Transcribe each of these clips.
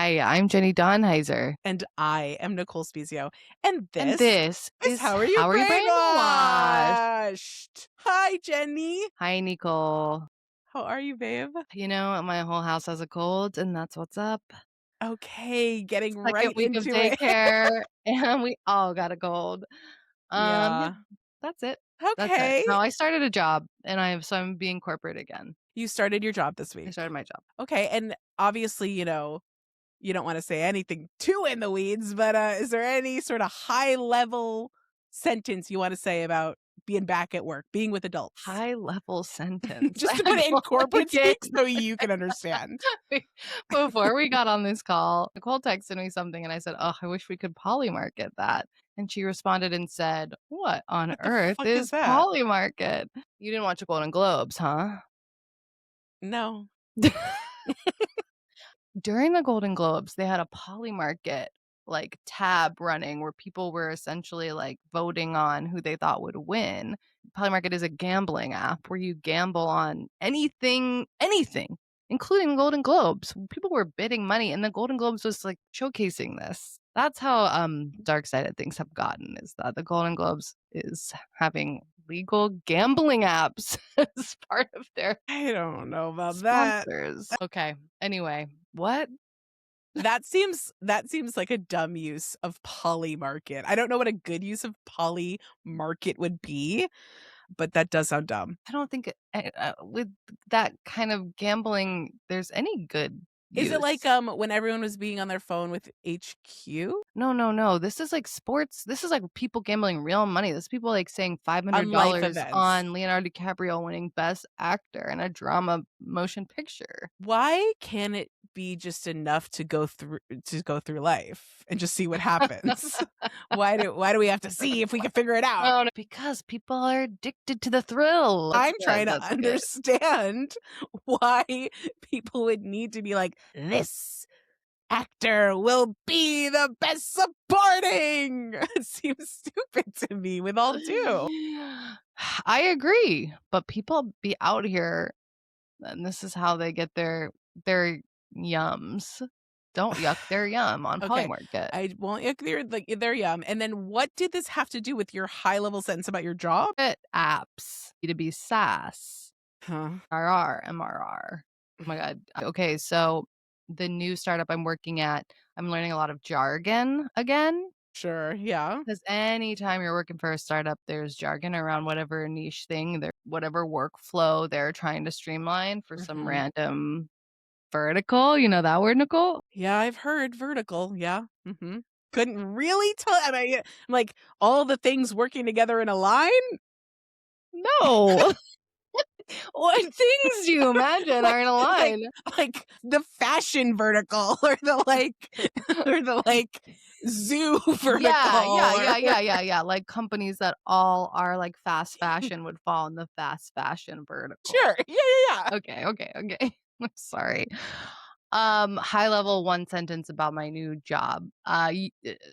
Hi, I'm Jenny Donheiser. And I am Nicole Spezio. And And this this is is How Are You How Are You Brainwashed? Brainwashed? Hi, Jenny. Hi, Nicole. How are you, babe? My whole house has a cold, and that's what's up. Okay, getting Second right week of into it. daycare, and we all got a cold. Yeah, Yeah. that's it. That's it. Okay. No, I started a job, and I'm being corporate again. You started your job this I week. started my job. Okay, and obviously, you don't want to say anything too in the weeds, but is there any sort of high level sentence you want to say about being back at work, being with adults? High level sentence. Just to put it in corporate Okay. speak so you can understand. Before we got on this call, Nicole texted me something and I said, "Oh, I wish we could Polymarket that." And she responded and said, "What on What the earth fuck is is that? Polymarket?" You didn't watch the Golden Globes, huh? No. During the Golden Globes, they had a Polymarket like tab running where people were essentially like voting on who they thought would win. Polymarket is a gambling app where you gamble on anything, including the Golden Globes. People were bidding money and the Golden Globes was like showcasing this. That's how dark-sided things have gotten, is that the Golden Globes is having legal gambling apps as part of their I don't know about that. sponsors. Okay. Anyway, what? That seems like a dumb use of Polymarket. I don't know what a good use of Polymarket would be, but that does sound dumb. I don't think with that kind of gambling, there's any good Is it like, use. when everyone was being on their phone with HQ? No, no, no. This is like sports. This is like people gambling real money. This is people like saying On life $500 events. on Leonardo DiCaprio winning Best Actor in a drama motion picture. Why can't it be just enough to go through life and just see what happens? Why do we have to see if we can figure it out? Oh, no, because people are addicted to the thrill. That's I'm trying good. to That's good. understand why people would need to be like, "This actor will be the best supporting." It seems stupid to me, with all due. I agree, but people be out here, and this is how they get their yums. Don't yuck their yum on Okay, Polymarket. I won't yuck their yum. And then what did this have to do with your high level sentence about your job? Apps, B2B SaaS, Huh. RR, MRR. Oh my god. Okay, so the new startup I'm working at, I'm learning a lot of jargon again. Sure, yeah. Because anytime you're working for a startup, there's jargon around whatever niche thing, whatever workflow they're trying to streamline for some Mhm. random vertical. You know that word, Nicole? Yeah, I've heard vertical, yeah. Mhm. Couldn't really tell. I'm like, all the things working together in a line? No. What things do you imagine Like are in a like line? like the fashion vertical or the zoo Yeah, vertical yeah, or yeah, yeah, yeah, yeah. Like companies that all are like fast fashion would fall in the fast fashion vertical. sure. Yeah. Okay, okay, okay. I'm sorry. High level one sentence about my new job. Or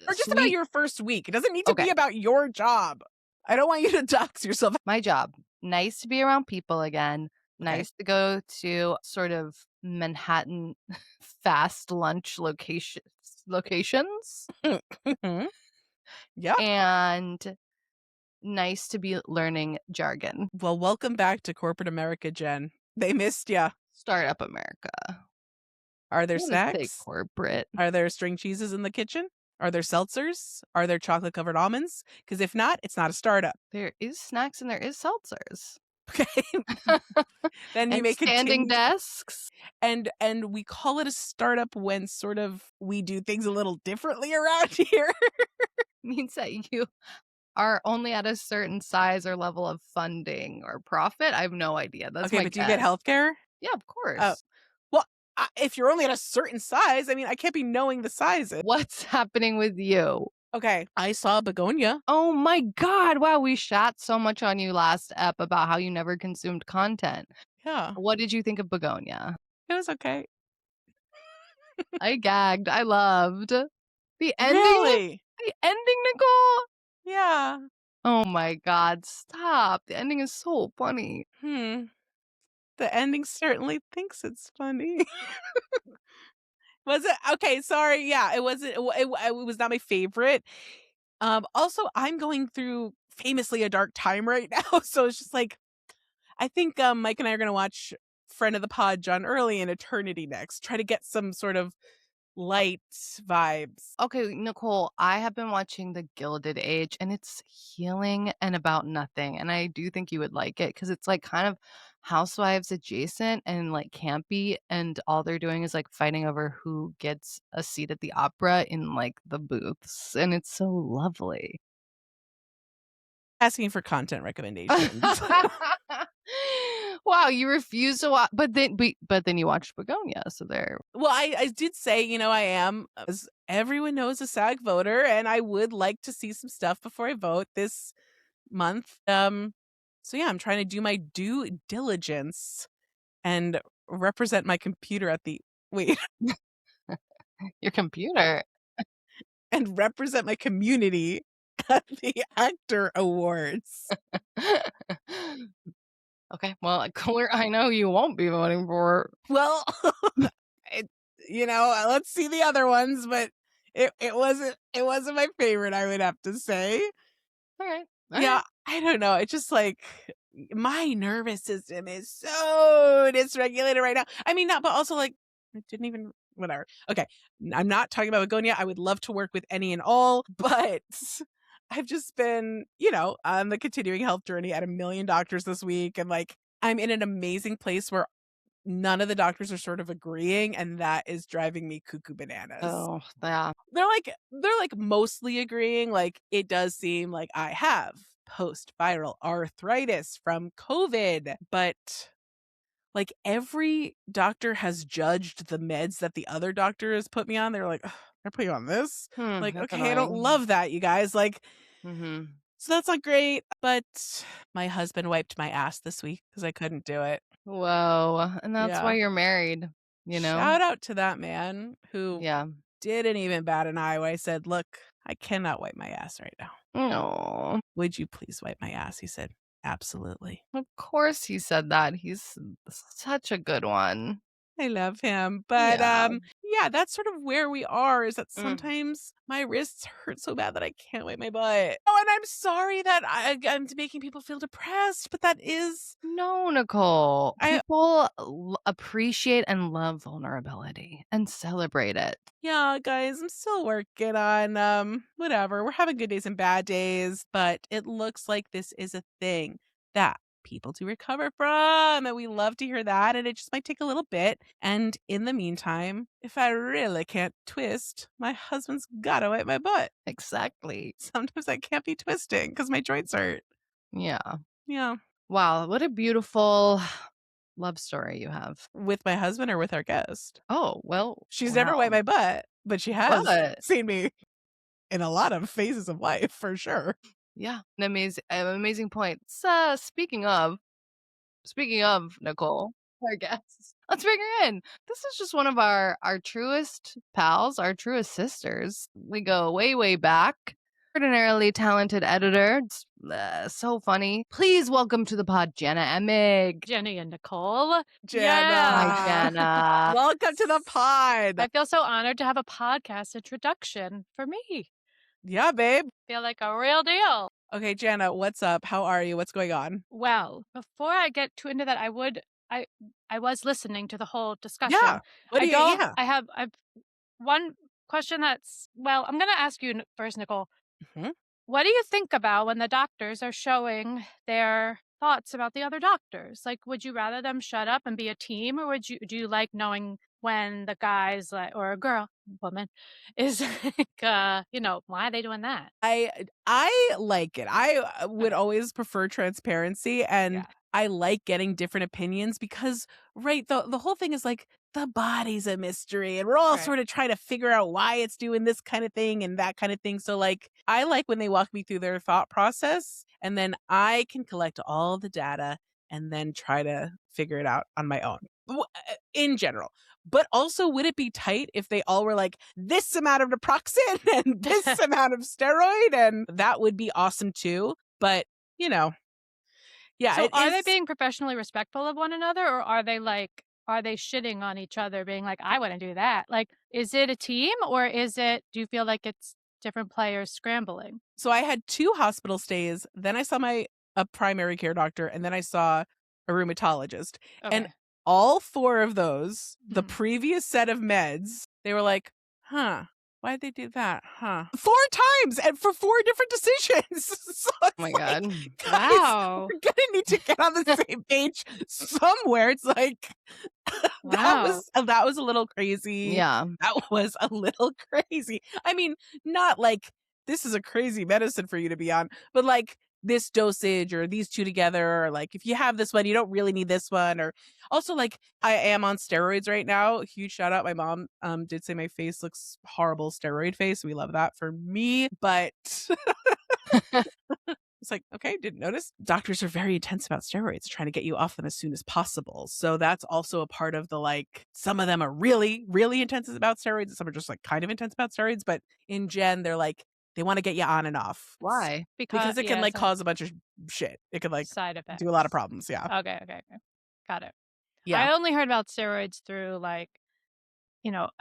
just about Sweet. your first week. It doesn't need to Okay, be about your job. I don't want you to dox yourself. my job. Nice to be around people again. Okay. Nice to go to sort of Manhattan fast lunch locations. Mhm. Yeah. And nice to be learning jargon. Well, welcome back to corporate America, Jen. They missed ya. Startup America. Are there I want to say snacks? corporate. Are there string cheeses in the kitchen? Are there seltzers? Are there chocolate covered almonds? Because if not, it's not a startup. There is snacks and there is seltzers. Okay. Then you And may standing continue. desks And we call it a startup when sort of we do things a little differently around here. means that you are only at a certain size or level of funding or profit. I have no idea. That's Okay, my but do you get guess. healthcare? Yeah, of Oh, course. well, if you're only at a certain size, I mean, I can't be knowing the sizes. What's happening with you? Okay, I saw Bugonia. Oh my God. Wow. We shat so much on you last ep about how you never consumed content. Yeah, What did you think of Bugonia? it was okay. I gagged. I loved the ending. Really? The ending, Nicole. Yeah. Oh my God. Stop. The ending is so funny. Hmm. The ending certainly thinks it's funny. Was it? Okay, sorry. Yeah, it wasn't it was not my favorite. Also, I'm going through famously a dark time right now, so it's just like I think, Mike and I are gonna watch friend of the pod, John Early in Eternity next, try to get some sort of light vibes. Okay, Nicole, I have been watching The Gilded Age and it's healing and about nothing. And I do think you would like it because it's like kind of housewives adjacent and like campy. And all they're doing is like fighting over who gets a seat at the opera in like the booths. And it's so lovely. Asking for content recommendations. Wow, you refuse to watch, but then you watched Bugonia, so there. Well, I did say, I am, as everyone knows, a SAG voter, and I would like to see some stuff before I vote this month. So yeah, I'm trying to do my due diligence and represent my computer at the wait, Your computer. and represent my community at the Actor Awards. Okay, well, clear I know you won't be voting for. Well, it, let's see the other ones, but it wasn't my favorite, I would have to say. Alright, Yeah, alright. I don't know. It's just like my nervous system is so dysregulated right now. I mean, not, but also like it didn't even whatever. Okay, I'm not talking about Begonia. I would love to work with any and all, but I've just been, on the continuing health journey at a million doctors this week, and like I'm in an amazing place where none of the doctors are sort of agreeing, and that is driving me cuckoo bananas. Oh, yeah. They're like mostly agreeing, like, it does seem like I have post-viral arthritis from COVID, but, like, every doctor has judged the meds that the other doctor has put me on. They're like, "Ugh, they're putting you on this?" Like, That's "Okay, I don't annoying. love that, you guys." Like, Mhm. so that's not great, but my husband wiped my ass this week because I couldn't do it. Whoa, and that's why Yeah. you're married, you know? Shout out to that man who Yeah. didn't even bat an eye when I said, "Look, I cannot wipe my ass right now. Oh, Would you please wipe my ass?" He said, "Absolutely." of course he said that. He's such a good one. I love him. But, Yeah. yeah, that's sort of where we are, is that Mm. sometimes my wrists hurt so bad that I can't wipe my butt. Oh, and I'm sorry that I'm making people feel depressed, but that is No, Nicole. I People appreciate and love vulnerability and celebrate it. yeah, guys, I'm still working on, whatever. We're having good days and bad days, but it looks like this is a thing that people do recover from, and we love to hear that, and it just might take a little bit. And in the meantime, if I really can't twist, my husband's gotta wipe my butt. Exactly. Sometimes I can't be twisting because my joints hurt. Yeah. Yeah. Wow, what a beautiful love story you have. With my husband or with our guest. Oh, well, She's never wiped wow. my butt, but she has But seen me in a lot of phases of life for sure. yeah, an amazing point. Speaking of Nicole, our guest, let's bring her in. This is just one of our truest pals, our truest sisters. We go way, way back. Ordinarily talented editor. It's, so funny. Please welcome to the pod, Janna Emig. Jenny and Nicole. Hi, Yeah. Janna. Welcome to the pod. I feel so honored to have a podcast introduction for me. Yeah, babe. Feel like a real deal. Okay, Janna, what's up? How are you? What's going on? Well, before I get too into that, I was listening to the whole discussion. Yeah. What do you yeah. I've one question I'm gonna ask you first, Nicole. Mhm. What do you think about when the doctors are showing their thoughts about the other doctors? Like, would you rather them shut up and be a team, or do you like knowing when the guy's like, or a girl, woman, is like, why are they doing that? I like it. I would Okay. always prefer transparency, and Yeah. I like getting different opinions because right, the whole thing is like the body's a mystery and we're all Right. sort of trying to figure out why it's doing this kind of thing and that kind of thing. So like I like when they walk me through their thought process, and then I can collect all the data and then try to figure it out on my own. In general. But also, would it be tight if they all were like, this amount of naproxen and this amount of steroid? And that would be awesome too. But, yeah, So it are they is. being professionally respectful of one another, or are they like are they shitting on each other, being like, "I wouldn't do that"? Like, is it a team or do you feel like it's different players scrambling? So I had 2 hospital stays, then I saw a primary care doctor, and then I saw a rheumatologist. And Okay. all 4 of those, the Mhm. previous set of meds, they were like, "Huh, why'd they do that? Huh?" 4 times and for 4 different decisions. So Oh it's my like, god. guys, Wow. we're gonna need to get on the same page somewhere. It's like Wow. that was a little crazy. Yeah. That was a little crazy. I mean, not like this is a crazy medicine for you to be on, but like this dosage or these 2 together, or like if you have this one, you don't really need this one. Or also like I am on steroids right now. Huge shout out. My mom did say my face looks horrible, steroid face. We love that for me. But it's like, okay, didn't notice. Doctors are very intense about steroids, trying to get you off them as soon as possible. So that's also a part of the like, some of them are really, really intense about steroids, and some are just like kind of intense about steroids. But in gen, they're like, they want to get you on and off Why? Because because it can like cause a bunch of shit. It could like side do a lot of effects. problems. Yeah. Okay, okay, okay. Got it. Yeah. I only heard about steroids through like,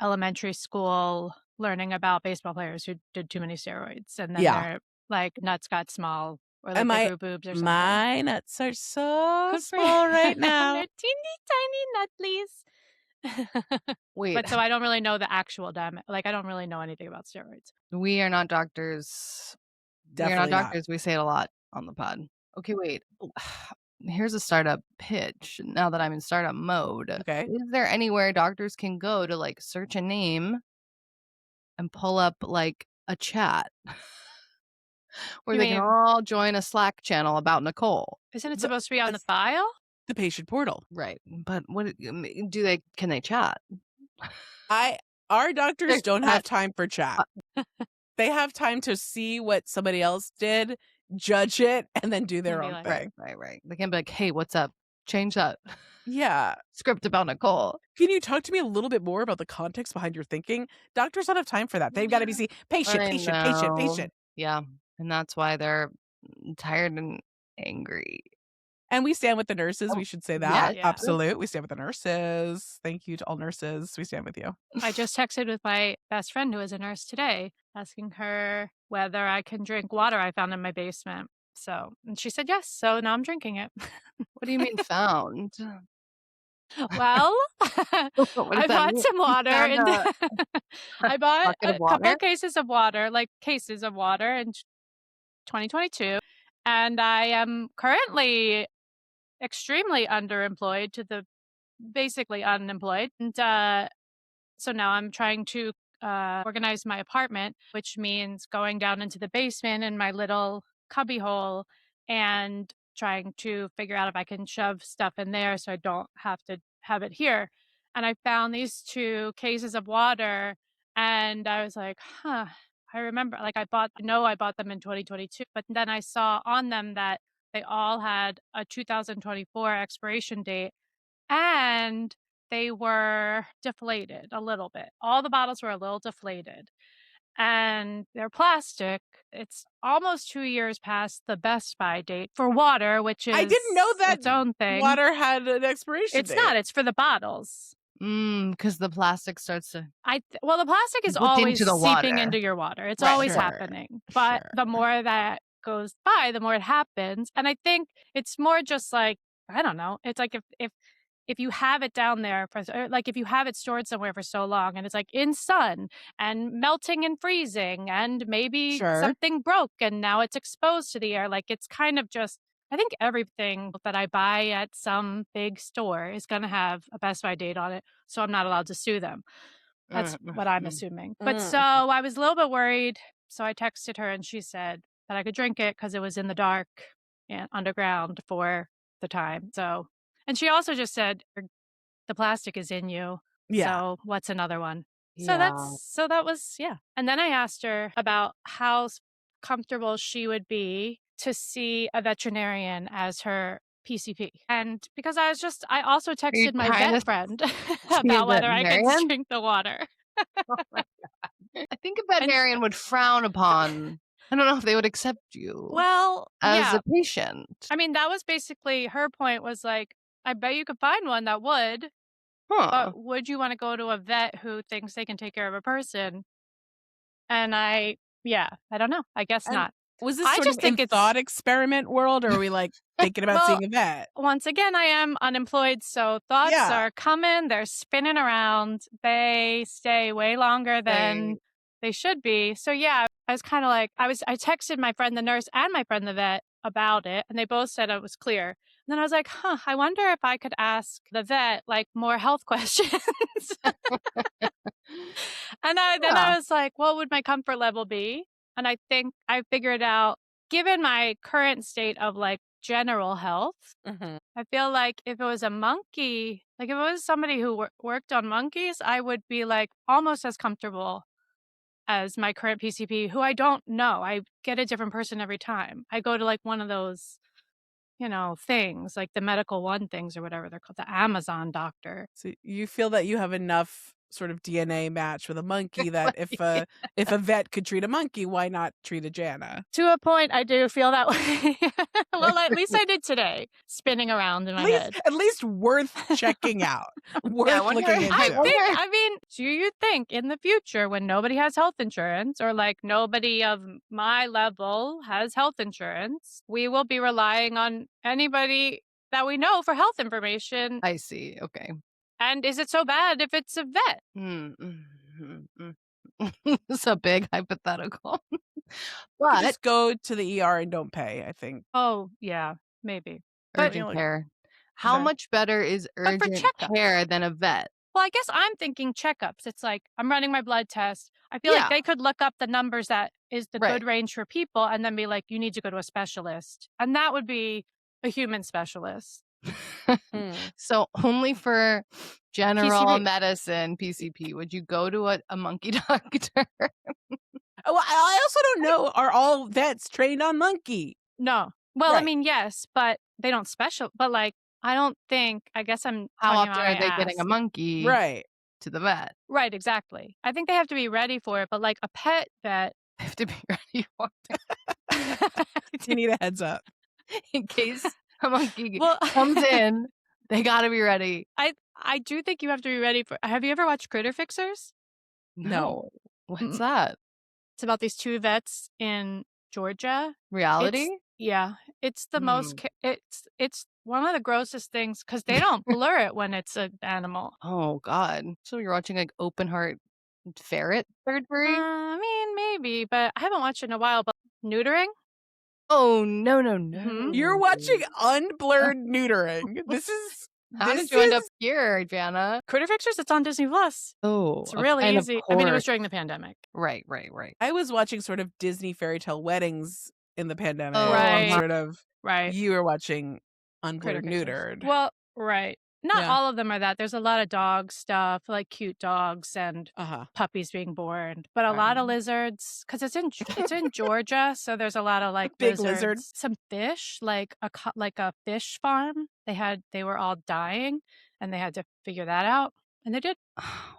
elementary school learning about baseball players who did too many steroids and then Yeah. their like nuts got small or like And they grew boobs or something. my nuts are so Good for you. small right They're now. teeny tiny nutlies. Wait, But so I don't really know the actual damage. Like I don't really know anything about steroids. we are not doctors. We are not Definitely not. doctors. We say it a lot on the pod. Okay, wait. Here's a startup pitch now that I'm in startup mode. Okay. Is there anywhere doctors can go to like search a name and pull up like a chat where You they can mean, all join a Slack channel about Nicole? isn't it The, supposed to be on the that's file? the patient portal. Right. But do they can they chat? Our doctors There's don't chat. have time for chat. They have time to see what somebody else did, judge it, and then do And their be own like, Right, thing. right, right. They can't be like, "Hey, what's up? Change that Yeah. script about Nicole." Can you talk to me a little bit more about the context behind your thinking? Doctors don't have time for that. They've got to be patient, I patient, patient, know. patient. Yeah, and that's why they're tired and angry. And we stand with the nurses. Oh, We should say that. yes. yeah. Absolute. We stand with the nurses. Thank you to all nurses. We stand with you. I just texted with my best friend who is a nurse today, asking her whether I can drink water I found in my basement. So, and she said yes. So now I'm drinking it. What do you mean found? Well, What does I that bought mean? some You water found and a I bought bucket of a couple water? cases of water, like cases of water in 2022. And I am currently extremely underemployed to the basically unemployed. And so now I'm trying to organize my apartment, which means going down into the basement in my little cubby hole and trying to figure out if I can shove stuff in there so I don't have to have it here. And I found these 2 cases of water and I was like, huh. I remember like I bought them in 2022, but then I saw on them that they all had a 2024 expiration date and they were deflated a little bit. All the bottles were a little deflated, and they're plastic. It's almost 2 years past the best by date for water, which I is didn't know that its own thing. water had an expiration It's date. not, it's for the bottles. Because the plastic starts to Well, the plastic is goes always into the seeping water. into your water. It's Right. always Sure. happening. But Sure. the more that goes by, the more it happens. And I think it's more just like, I don't know. It's like if you have it down there for like if you have it stored somewhere for so long and it's like in sun and melting and freezing and maybe Sure. something broke and now it's exposed to the air, like it's kind of just I think everything that I buy at some big store is going to have a best by date on it, so I'm not allowed to sue them. That's what I'm Mhm. assuming. But so I was a little bit worried, so I texted her and she said that I could drink it because it was in the dark and underground for the time. So and she also just said, "The plastic is in you, Yeah. so what's another one?" So Yeah. that was yeah. And then I asked her about how comfortable she would be to see a veterinarian as her PCP. And because I also Are you texted my trying to vet friend see a about whether I could veterinarian? drink the water. Oh my god. I think a And veterinarian would frown upon I don't know if they would accept you well, as yeah. a patient. I mean, that was basically her point was like, I bet you could find one that would. Huh. but would you wanna go to a vet who thinks they can take care of a person? And yeah, I don't know. I guess And not. was this I sort of just in think it's thought experiment world, or are we, like, thinking about well, seeing a vet? once again, I am unemployed, so thoughts Yeah. are coming, they're spinning around. They stay way longer than Right. they should be. So yeah, I was kinda like I texted my friend the nurse and my friend the vet about it, and they both said it was clear. And then I was like, "Huh, I wonder if I could ask the vet, like, more health questions." And Yeah. I was like, "What would my comfort level be?" And I think I figured out, given my current state of, like, general health, Mhm. I feel like if it was a monkey, like, if it was somebody who worked on monkeys, I would be, like, almost as comfortable as my current PCP, who I don't know. I get a different person every time. I go to, like, one of those, things, like the Medical One things or whatever they're called, the Amazon doctor. So you feel that you have enough sort of DNA match with a monkey that if a vet could treat a monkey, why not treat a Janna? To a point, I do feel that way. Well, at least I did today, spinning around in my head. At least worth checking out, Yeah, I worth wonder looking I into. wonder I mean, do you think in the future when nobody has health insurance or like nobody of my level has health insurance, we will be relying on anybody that we know for health information? I see, okay. And is it so bad if it's a vet? Mm, It's a big hypothetical. You could But just go to the ER and don't pay, I think. Oh, yeah, maybe. But You know, urgent like care. How that. much better is for urgent checkups. care than a vet? Well, I guess I'm thinking checkups. It's like I'm running my blood test. I feel like Yeah, they could look up the numbers that is the right. good range for people and then be like, you need to go to a specialist. And that would be a human specialist. Mm. So only for general PCP. medicine, PCP, would you go to a monkey doctor? Oh, well, I also don't know, are all vets trained on monkey? No. Well, I Right. mean, yes, but they don't but like, I don't think, I guess I'm How talking often about my are they getting a ass. monkey Right. to the vet? Right, exactly. I think they have to be ready for it, but like a pet vet, They have to be ready for You need a heads up. in case a monkey well, comes in, they gotta be ready. I do think you have to be ready for. Have you ever watched Critter Fixers? No. No. What's Mm-mm. that? It's about these 2 vets in Georgia. Reality? Yeah, it's the most Hmm. it's one of the grossest things because they don't blur it when it's an animal. Oh god. So you're watching, like, open heart ferret surgery? I mean, maybe, but I haven't watched it in a while, but neutering? Oh, no, no, Mhm. You're no. watching unblurred neutering. How did This you end up is here, Janna? Critter Fixers, it's on Disney Plus. Oh, It's really and of easy. I mean, it was course. during the pandemic. Right, right, right. I was watching sort of Disney fairy tale weddings in the pandemic Oh, and Right, sort of right. you were watching Critter unblurred Fixers. neutered. Well, right. Not Yeah. all of them are that. There's a lot of dog stuff, like cute dogs and Uh-huh. puppies being born, but a Right. lot of lizards because it's in Georgia, so there's a lot of like Big lizard. lizards, some fish, like like a fish farm. They were all dying, and they had to figure that out, and they did.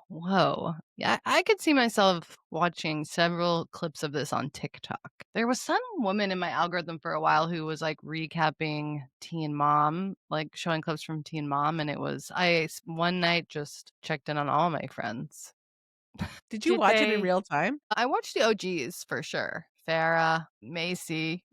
Whoa. Yeah, I could see myself watching several clips of this on TikTok. There was some woman in my algorithm for a while who was, like, recapping Teen Mom, like, showing clips from Teen Mom, and one night just checked in on all my friends. Did you Did watch it in they? real time? I watched the OGs for sure. Farrah, Macy,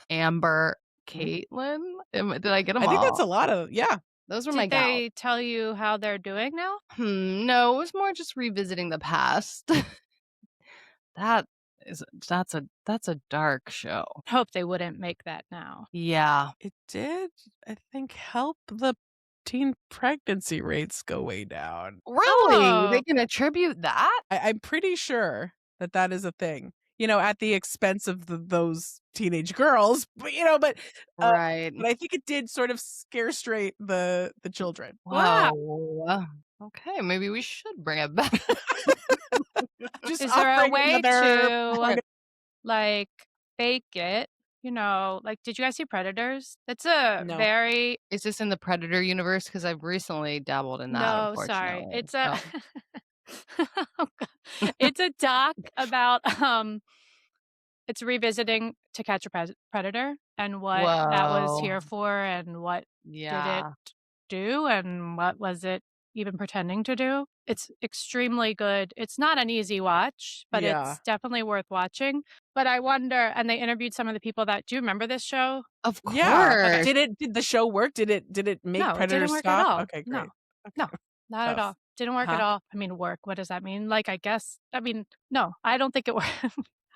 Amber, Mhm. Caitlyn. Did I get them I think that's all? a lot of yeah. Those were my Did gals. they tell you how they're doing now? No, it was more just revisiting the past. That that's a dark show. Hope they wouldn't make that now. Yeah. It did, I think, help the teen pregnancy rates go way down. Really? Oh, They can attribute that? I'm pretty sure that that is a thing, at the expense of those teenage girls, uh, Right. but I think it did sort of scare straight the children. wow. Whoa. Okay, maybe we should bring it back. Just Is there a offering way another to point like fake it? Like, did you guys see Predators? It's a no. very Is this in the Predator universe? Because I've recently dabbled in that, no, sorry. unfortunately. It's a Oh. oh god. It's a doc about it's revisiting To Catch a Predator and what that was Whoa. here for and what did it Yeah. do and what was it even pretending to do. It's extremely good. It's not an easy watch, but Yeah. it's definitely worth watching. But I wonder, and they interviewed some of the people that do you remember this show? Of Yeah. course. Did the show work? Did it make No, it didn't predators work at stop? all. Okay, No, great. no, Okay. not at Tough. all. Didn't work at all. I mean, work. What does that mean? Like, I guess. I mean, no, I don't think it worked.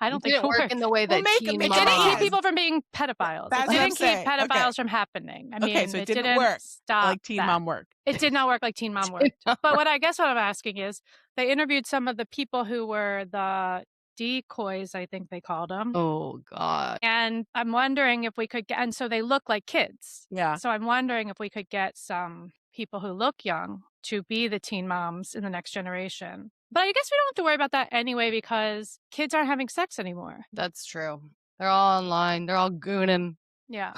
I don't It think it didn't work in worked. the way Well, that make teen It didn't keep yes. moms. people from being pedophiles. It That's what I'm didn't keep saying. Okay. pedophiles from happening. I Okay, mean, so it it didn't didn't work stop like Teen that. Mom worked. It did not work like Teen Mom worked. But what I'm asking is, they interviewed some of the people who were the decoys, I think they called them. Oh God. And I'm wondering if we could get, and so they look like kids. Yeah. So I'm wondering if we could get some people who look young to be the teen moms in the next generation. But I guess we don't have to worry about that anyway because kids aren't having sex anymore. That's true. They're all online. They're all gooning. Yeah.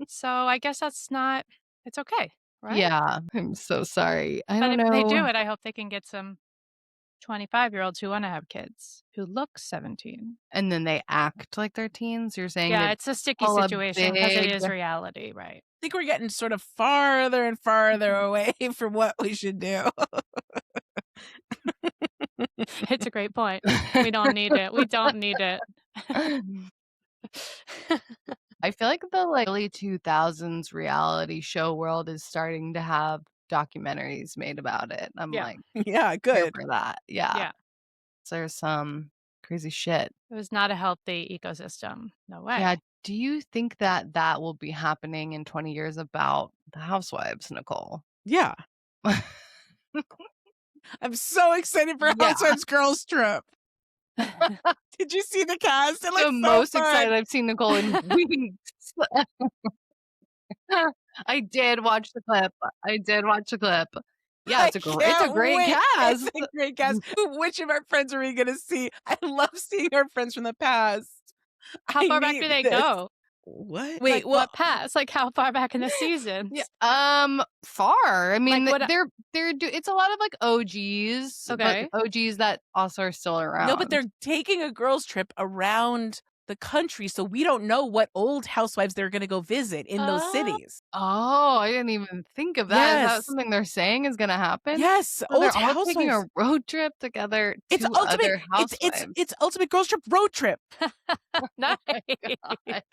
So I guess it's okay, right? Yeah. I'm so sorry. I But don't if know. they do it, I hope they can get some 25-year-olds who want to have kids who look 17. And then they act like they're teens. You're saying Yeah, that it's a sticky pull a situation because it big- is reality, right? I think we're getting sort of farther and farther away from what we should do. It's a great point. We don't need it. We don't need it. I feel like the early 2000s reality show world is starting to have documentaries made about it. I'm Yeah. like, Yeah, here good. for that. Yeah. Yeah. So there's some crazy shit. It was not a healthy ecosystem. No way. Yeah. Do you think that that will be happening in 20 years about the housewives, Nicole? Yeah. I'm so excited for Yeah. Housewives Girls Trip. Did you see the cast? It looks The so most fun. excited I've seen Nicole in weeks. I did watch the clip. Yeah, it's a can't great wait. cast. It's a great cast. Which of our friends are we going to see? I love seeing our friends from the past. How far back do they go? What? Wait, what past? Like how far back in the seasons? Yeah, far. I mean, Like, what- it's a lot of like OGs, Okay. but OGs that also are still around. No, but they're taking a girls' trip around the country, so we don't know what old housewives they're going to go visit in those cities. Oh, I didn't even think of that. Is that Yes. something they're saying is going to happen? Yes, So old they're all taking a housewives. road trip together to It's ultimate. other housewives. It's ultimate girls' trip road trip. Nice. God.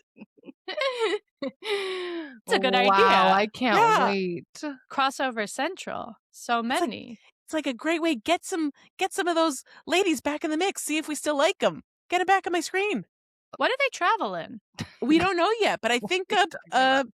It's a good idea. Wow, I can't Yeah. wait. Crossover Central. So many. It's like a great way. Get some of those ladies back in the mix. See if we still like them. Get them back on my screen. What do they travel in? We don't know yet, but I think are you talking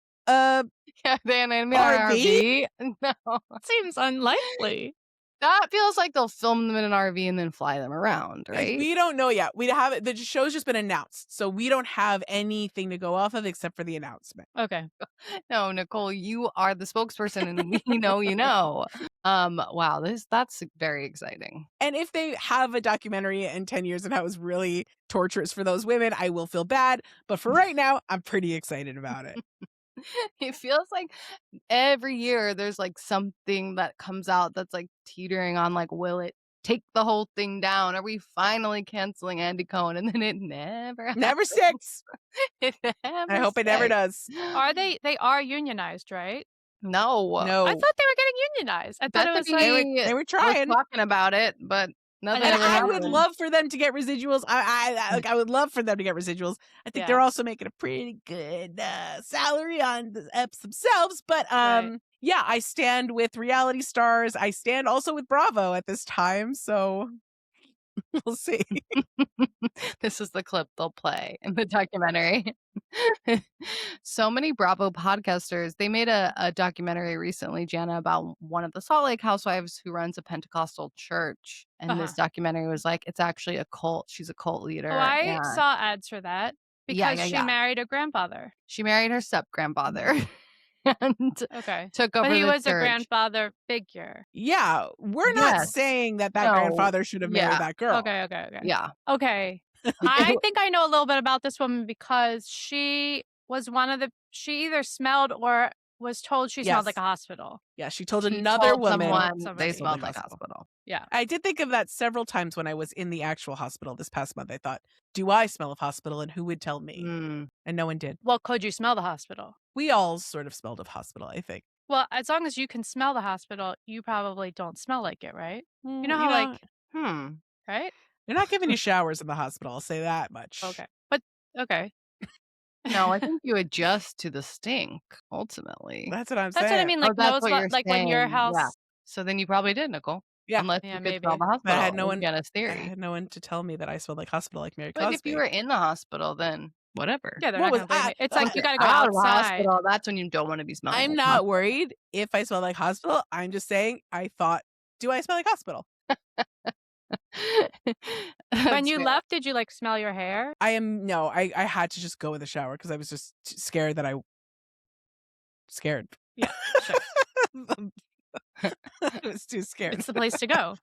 Yeah, then in RV? an RV. No, Seems unlikely. that feels like they'll film them in an RV and then fly them around, right? We don't know yet. We have it. The show's just been announced, so we don't have anything to go off of except for the announcement. Okay. No, Nicole, you are the spokesperson, and we know you know. Wow, that's very exciting. And if they have a documentary in 10 years and how it was really torturous for those women, I will feel bad. But for right now, I'm pretty excited about it. It feels like every year there's like something that comes out that's like teetering on like, will it take the whole thing down? Are we finally canceling Andy Cohen? And then it never Never happens. sticks. It never I hope it never sticks. does. Are they are unionized, right? No. No. I thought they were getting unionized. I thought it was Bethany like They were was trying. talking about it, but nothing And ever And I would happened. love for them to get residuals. I would love for them to get residuals. I think Yeah. they're also making a pretty good salary on the eps themselves. But Right. yeah, I stand with reality stars. I stand also with Bravo at this time. So we'll see. This is the clip they'll play in the documentary. So many Bravo podcasters, they made a documentary recently, Janna, about one of the Salt Lake housewives who runs a Pentecostal church. And this documentary was like, it's actually a cult. She's a cult leader. Oh, I and saw ads for that because yeah, she yeah. married a grandfather. She married her step grandfather and Okay. took over But he the was a church. grandfather figure. Yeah, we're not Yes. saying that No. grandfather should have married Yeah. that girl. Okay. Yeah. Okay. I think I know a little bit about this woman because she was she either smelled or was told she smelled Yes. like a hospital. Yeah, she told She another told woman. someone Somebody. they smelled like hospital. Yeah. I did think of that several times when I was in the actual hospital this past month. I thought, do I smell of hospital and who would tell me? Mm. And no one did. Well, could you smell the hospital? We all sort of smelled of hospital, I think. Well, as long as you can smell the hospital, you probably don't smell like it, right? You know You how, know, like, right? they're not giving you showers in the hospital, I'll say that much. Okay. But okay. No, I think you adjust to the stink, ultimately. That's what I'm That's what I saying. mean, Oh, like, that's what you're like, when your saying, yeah. house So then you probably did, Nicole. Yeah. Unless Yeah, you could smell maybe. the But I had hospital, no is one Jenna's I theory. had no one to tell me that I smelled like hospital like Mary But if you Cosby. were in the hospital, then whatever. Yeah, they're What not was gonna blame you. It's Once like I you you're gotta go out of the outside. hospital, that's when you don't wanna be smelling I'm like not hospital. worried if I smell like hospital. I'm just saying I thought, do I smell like hospital? When That's you fair. left, did you, like, smell your hair? I had to just go in the shower because I was just scared that I scared. Yeah, sure. I was too scared. It's the place to go.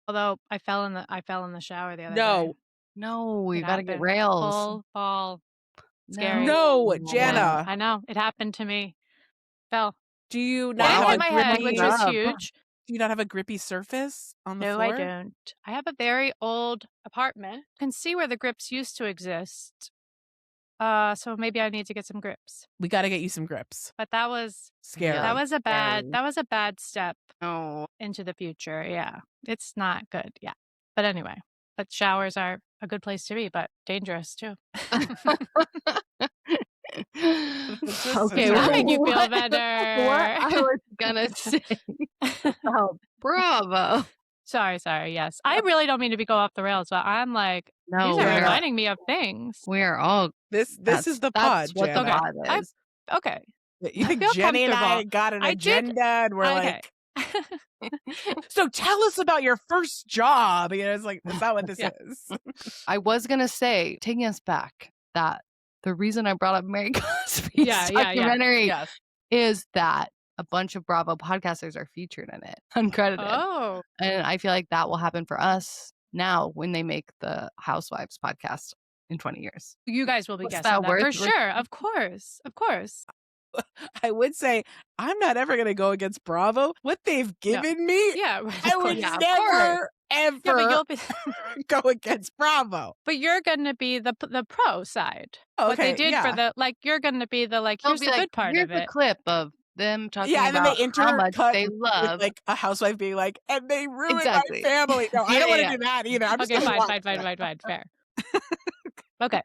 Although I fell in the shower the other day. No. No, we It gotta get happened. rails. Full fall. Scary. No, Yeah, Janna. I know. It happened to me. Fell. Do you I not didn't have hit a my head, which grippy was up. huge. do you not have a grippy surface on the No, I floor? don't. I have a very old apartment. You can see where the grips used to exist. So maybe I need to get some grips. We got to get you some grips. But that was Scary. Yeah. Scary. that was a bad step No. into the future. Yeah. It's not good. Yeah. But anyway, but showers are a good place to be, but dangerous too. Okay, That'll what make you feel what better. I was gonna say about Bravo. Sorry. Yes. I really don't mean to go off the rails, but I'm like, No, these are we're- reminding me of things. we are all This is the pod, that's what the Janna. pod is. Okay. You I think feel Jenny and I comfortable. got an I did- agenda and we're Okay. like, so tell us about your first job. You know, it's like, that's not what this Yeah. is. I was gonna say, taking us back, that the reason I brought up Mary Cosby's Yeah. documentary Yes. is that a bunch of Bravo podcasters are featured in it, uncredited. Oh. And I feel like that will happen for us now when they make the Housewives podcast in 20 years. You guys will be What's guessing that that worth? for sure. Of course. I would say I'm not ever going to go against Bravo. What they've given me, Yeah. I would Yeah, of never, Yeah, but ever you'll be go against Bravo. but you're gonna be the pro side. What they Okay, did yeah. for the you're gonna be the They'll here's be the like, good part here's of a it. clip of them talking Yeah, and then they about how much intercut they with love. like a housewife being like, and they ruined Exactly. my family. No, I Yeah, don't want to yeah. do that either. I'm just Okay, gonna watch fine. Fair. Okay.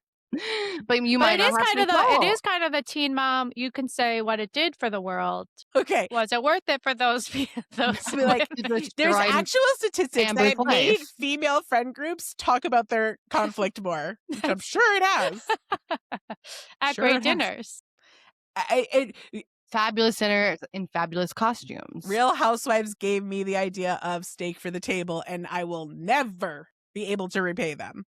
But you But might it not is have kind to of Nicole. it is kind of the teen mom. You can say what it did for the world. Okay. Was it worth it for those those I mean, like, To there's destroy actual statistics that Amber's it made life. female friend groups talk about their conflict more, which I'm sure it has. at Sure great it has. dinners? Fabulous dinners in fabulous costumes. Real Housewives gave me the idea of steak for the table, and I will never be able to repay them.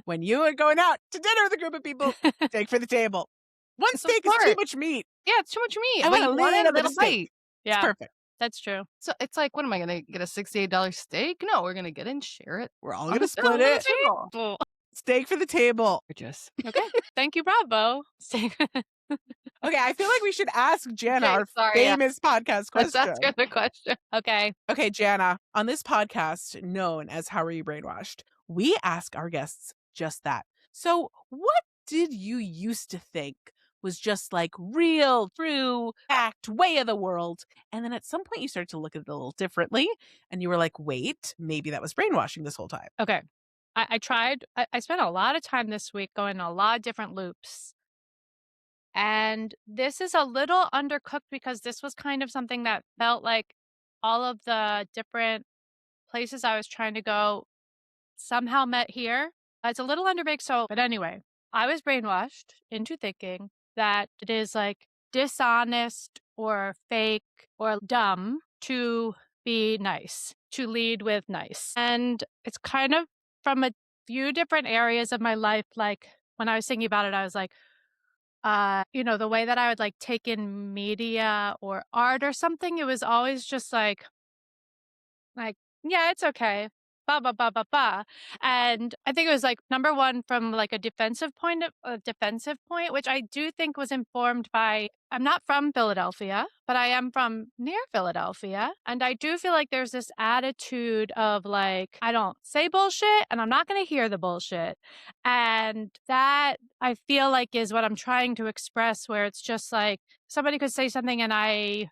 When you are going out to dinner with a group of people, steak for the table. One It's steak is too smart. much meat. Yeah, it's too much meat. I but want a you want little bit little of steak. bite. It's Yeah, perfect. that's true. So it's like, what am I gonna get, a $68 steak? No, we're gonna get it and share it. We're all on going the to split it. table. Steak for the table. Gorgeous. Okay. Thank you, Bravo. Okay, I feel like we should ask Janna Okay, our sorry, yeah. famous podcast Let's question. ask her the question. Okay. Okay, Janna, on this podcast known as How Are You Brainwashed, we ask our guests just that. So, what did you used to think was just like real, true, fact, way of the world? And then at some point you started to look at it a little differently and you were like, wait, maybe that was brainwashing this whole time. Okay. I tried. I spent a lot of time this week going in a lot of different loops. And this is a little undercooked because this was kind of something that felt like all of the different places I was trying to go somehow met here. It's a little underbaked. But anyway, I was brainwashed into thinking that it is like dishonest or fake or dumb to be nice, to lead with nice. And it's kind of from a few different areas of my life. Like when I was thinking about it, I was like, the way that I would like take in media or art or something, it was always just like, yeah, it's okay. blah, blah, blah, blah, blah. And I think it was like number one from like a defensive point, which I do think was informed by I'm not from Philadelphia, but I am from near Philadelphia. And I do feel like there's this attitude of like, I don't say bullshit and I'm not going to hear the bullshit. And that I feel like is what I'm trying to express, where it's just like somebody could say something and I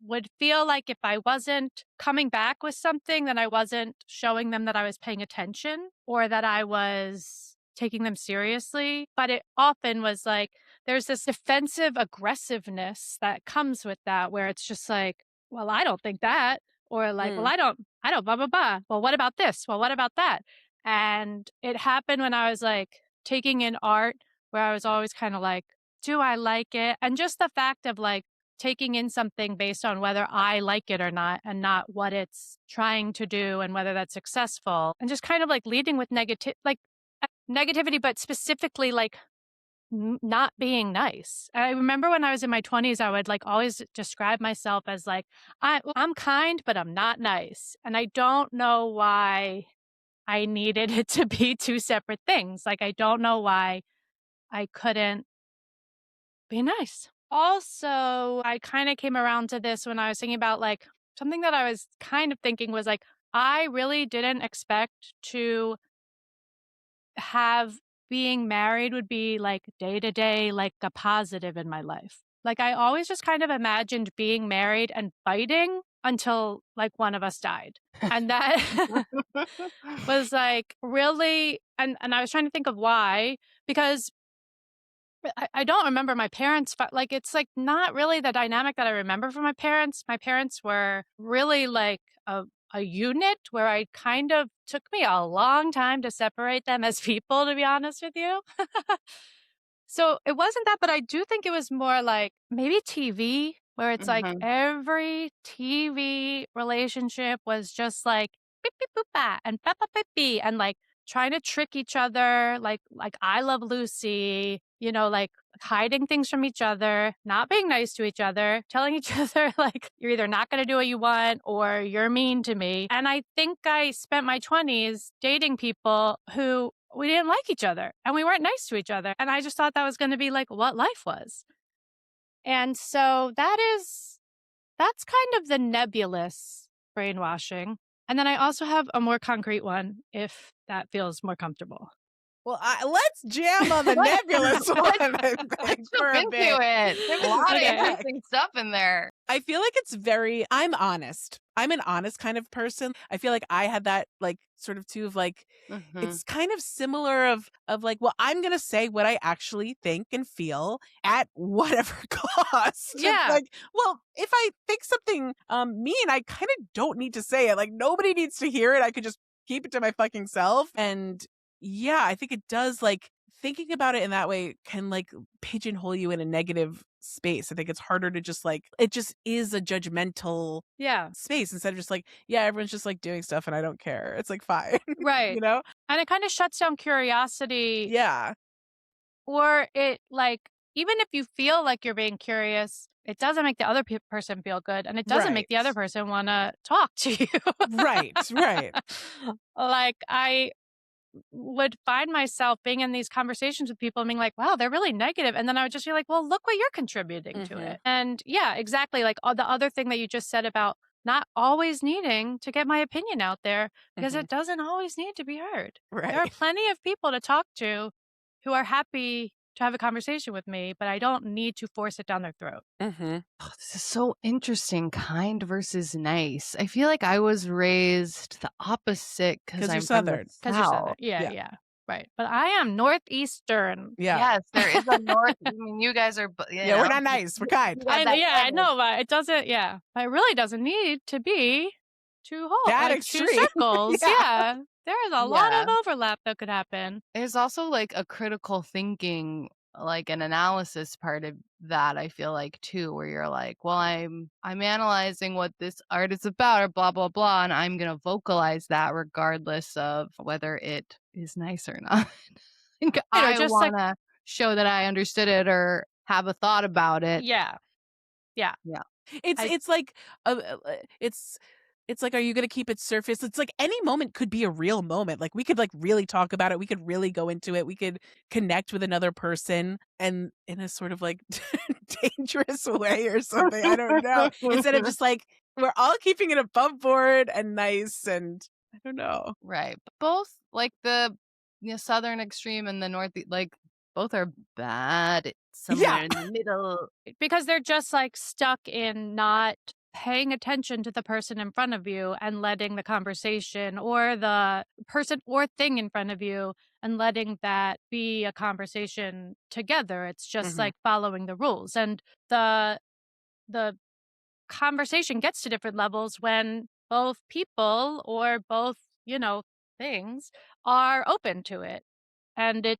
would feel like if I wasn't coming back with something, then I wasn't showing them that I was paying attention or that I was taking them seriously. But it often was like there's this defensive aggressiveness that comes with that, where it's just like, well, I don't think that. Or like, well, Mm. I don't, blah, blah, blah. Well, what about this? Well, what about that? And it happened when I was like taking in art, where I was always kind of like, do I like it? And just the fact of like, taking in something based on whether I like it or not and not what it's trying to do and whether that's successful, and just kind of like leading with negativity, but specifically like not being nice. I remember when I was in my 20s, I would like always describe myself as like, I'm kind, but I'm not nice. And I don't know why I needed it to be two separate things. Like, I don't know why I couldn't be nice. Also, I kind of came around to this when I was thinking about like something that I was kind of thinking was like, I really didn't expect to have being married would be like day to day, like a positive in my life. Like, I always just kind of imagined being married and fighting until like one of us died. And that was like really, and I was trying to think of why, because I don't remember my parents, like, it's, like, not really the dynamic that I remember from my parents. My parents were really, like, a unit where I kind of took me a long time to separate them as people, to be honest with you. So, it wasn't that, but I do think it was more like maybe TV, where it's, like, Mhm. every TV relationship was just, like, beep, beep, boop, bah, and ba, ba, beep, bee, and, like, trying to trick each other, like I Love Lucy, you know, like hiding things from each other, not being nice to each other, telling each other like you're either not going to do what you want or you're mean to me. And I think I spent my 20s dating people who we didn't like each other and we weren't nice to each other. And I just thought that was going to be like what life was. And so that's kind of the nebulous brainwashing. And then I also have a more concrete one if that feels more comfortable. Well, let's jam on the nebulous one, I Let's think, jump for a into bit. it. There's a lot of Okay. interesting stuff in there. I feel like I'm honest. I'm an honest kind of person. I feel like I had that like sort of too of like, Mhm. it's kind of similar of like, well, I'm going to say what I actually think and feel at whatever cost. It's Yeah. like, well, if I think something mean, I kind of don't need to say it. Like nobody needs to hear it. I could just keep it to my fucking self. And yeah, I think it does like thinking about it in that way can like pigeonhole you in a negative space. I think it's harder to just like it just is a judgmental Yeah. space instead of just like, yeah, everyone's just like doing stuff and I don't care. It's like fine. Right. You know? And it kind of shuts down curiosity, Yeah. or it like, even if you feel like you're being curious, it doesn't make the other person feel good. And it doesn't make the other Right. person want to talk to you. Right. Right. Like, I would find myself being in these conversations with people and being like, wow, they're really negative. And then I would just be like, well, look what you're contributing to Mhm. it. And yeah, exactly. Like the other thing that you just said about not always needing to get my opinion out there, because Mhm. it doesn't always need to be heard. There are Right. plenty of people to talk to who are happy to have a conversation with me, but I don't need to force it down their throat. Mhm. Oh, this is so interesting. Kind versus nice. I feel like I was raised the opposite because 'Cause you're I'm from the Southern. Because you're Southern. South. Yeah, Yeah. yeah. Right. But I am Northeastern. Yeah. Yes, there is a north. I mean, you guys are, Yeah, we're not nice. We're kind. you got that I kind. know, but it doesn't, yeah. But it really doesn't need to be That two extreme. circles. Yeah. Yeah. There is a lot Yeah. of overlap that could happen. There's also like a critical thinking, like an analysis part of that, I feel like too, where you're like, well, I'm analyzing what this art is about or blah blah blah, and I'm gonna vocalize that regardless of whether it is nice or not. Like, Or I just like, wanna show that I understood it or have a thought about it. yeah. Yeah. Yeah. It's I it's like it's It's like, are you gonna keep it surface? It's like any moment could be a real moment. Like we could like really talk about it. We could really go into it. We could connect with another person and in a sort of like dangerous way or something. I don't know. Instead of just like we're all keeping it above board and nice and I don't know. Right. But both like the southern extreme and the north like both are bad. It's somewhere Yeah. in the middle. Because they're just like stuck in not paying attention to the person in front of you and letting the conversation or the person or thing in front of you and letting that be a conversation together. It's just Mhm. like following the rules. And the conversation gets to different levels when both people or both, things are open to it. And it